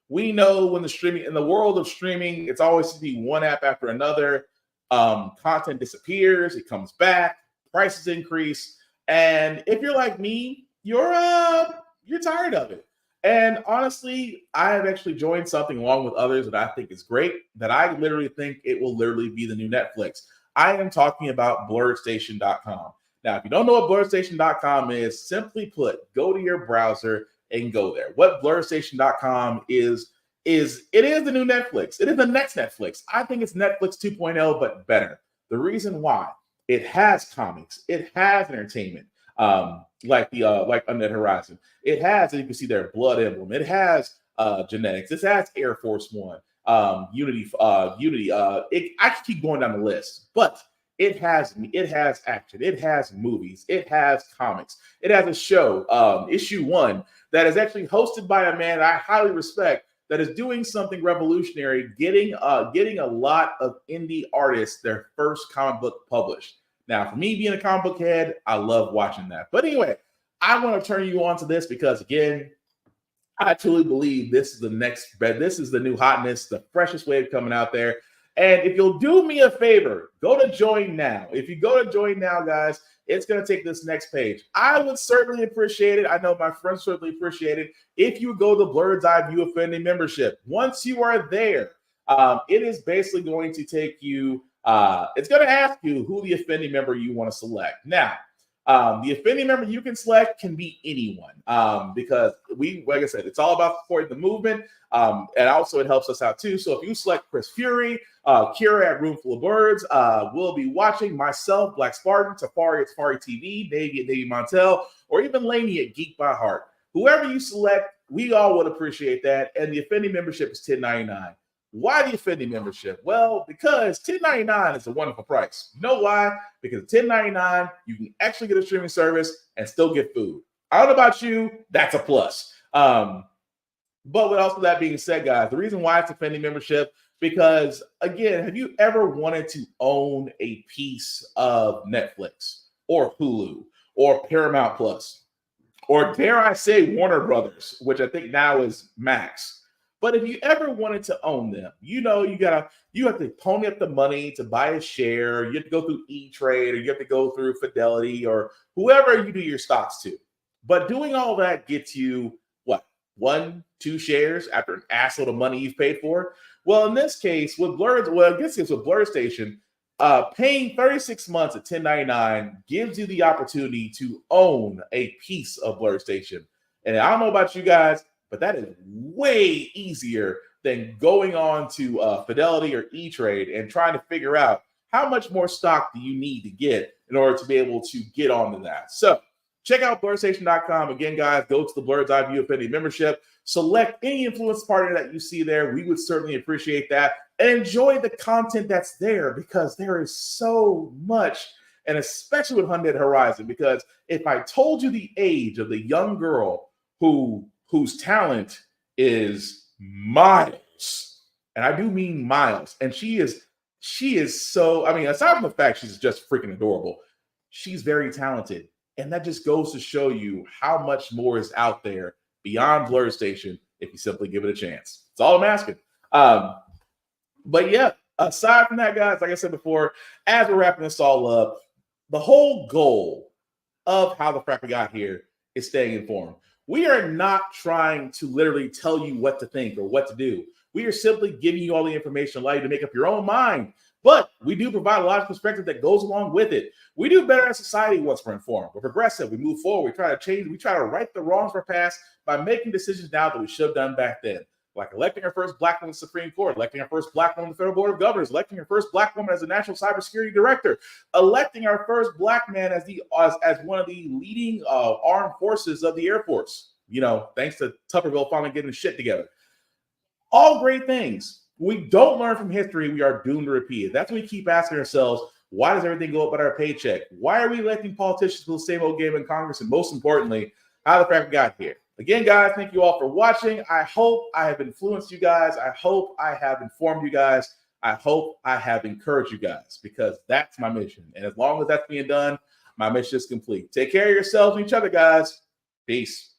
Speaker 2: We know when in the world of streaming, it's always to be one app after another. Content disappears, it comes back, prices increase, and if you're like me, you're tired of it. And honestly, I have actually joined something along with others that I think is great, that I literally think it will literally be the new Netflix. I am talking about blurredstation.com. Now, if you don't know what blurredstation.com is, simply put, go to your browser and go there. What blurredstation.com is it is the new Netflix. It is the next Netflix. I think it's Netflix 2.0, but better. The reason why, it has comics, it has entertainment, like Under the Horizon. It has, as you can see there, Blood Emblem. It has genetics. It has Air Force One, Unity. I can keep going down the list, but it has action. It has movies. It has comics. It has a show, Issue 1, that is actually hosted by a man I highly respect, that is doing something revolutionary, getting a lot of indie artists their first comic book published. Now, for me being a comic book head, I love watching that. But anyway, I want to turn you on to this because, again, I truly believe this is the next bed. This is the new hotness, the freshest wave coming out there. And if you'll do me a favor, go to Join Now. If you go to Join Now, guys, it's going to take this next page. I would certainly appreciate it. I know my friends certainly appreciate it if you go to Blurred's Eye View Affinity membership. Once you are there, it is basically going to take you, it's going to ask you who the Affinity member you want to select. Now, The offending member you can select can be anyone because like I said, it's all about supporting the movement. And also it helps us out too. So if you select Chris Fury, Kira at Roomful of Birds, we'll be watching myself, Black Spartan, Tafari at Tafari TV, Navy at Navy Montel, or even Laney at Geek by Heart. Whoever you select, we all would appreciate that. And the offending membership is $10.99. Why the offending membership? Well, because $10.99 is a wonderful price. You know why? Because $10.99, you can actually get a streaming service and still get food. I don't know about you, that's a plus. But with also that being said, guys, the reason why it's offending membership, because again, have you ever wanted to own a piece of Netflix or Hulu or Paramount Plus, or dare I say Warner Brothers, which I think now is Max? But if you ever wanted to own them, you have to pony up the money to buy a share. You have to go through E-Trade, or you have to go through Fidelity, or whoever you do your stocks to. But doing all that gets you what? 1-2 shares after an assload of money you've paid for. Well, in this case, with Blur Station, paying 36 months at $10.99 gives you the opportunity to own a piece of Blur Station. And I don't know about you guys, but that is way easier than going on to Fidelity or E-Trade and trying to figure out how much more stock do you need to get in order to be able to get onto that. So check out blurstation.com. Again, guys, go to the Blur's Eye View Offending membership. Select any influence partner that you see there. We would certainly appreciate that. And enjoy the content that's there, because there is so much, and especially with Hyundai Horizon, because if I told you the age of the young girl whose talent is miles, and I do mean miles, and she is so, I mean, aside from the fact she's just freaking adorable, she's very talented. And that just goes to show you how much more is out there beyond Blur Station if you simply give it a chance. That's all I'm asking. But yeah, aside from that, guys, like I said before, as we're wrapping this all up, the whole goal of How the Frack We Got Here is staying informed. We are not trying to literally tell you what to think or what to do. We are simply giving you all the information, allow you to make up your own mind. But we do provide a lot of perspective that goes along with it. We do better as society once we're informed. We're progressive. We move forward. We try to change. We try to right the wrongs of our past by making decisions now that we should have done back then. Like electing our first Black woman to the Supreme Court, electing our first Black woman to the Federal Board of Governors, electing our first Black woman as the National Cybersecurity Director, electing our first Black man as one of the leading armed forces of the Air Force. You know, thanks to Tupperville finally getting the shit together. All great things. We don't learn from history, we are doomed to repeat it. That's what we keep asking ourselves. Why does everything go up at our paycheck? Why are we electing politicians for the same old game in Congress? And most importantly, how the Frack we got here? Again, guys, thank you all for watching. I hope I have influenced you guys. I hope I have informed you guys. I hope I have encouraged you guys, because that's my mission. And as long as that's being done, my mission is complete. Take care of yourselves and each other, guys. Peace.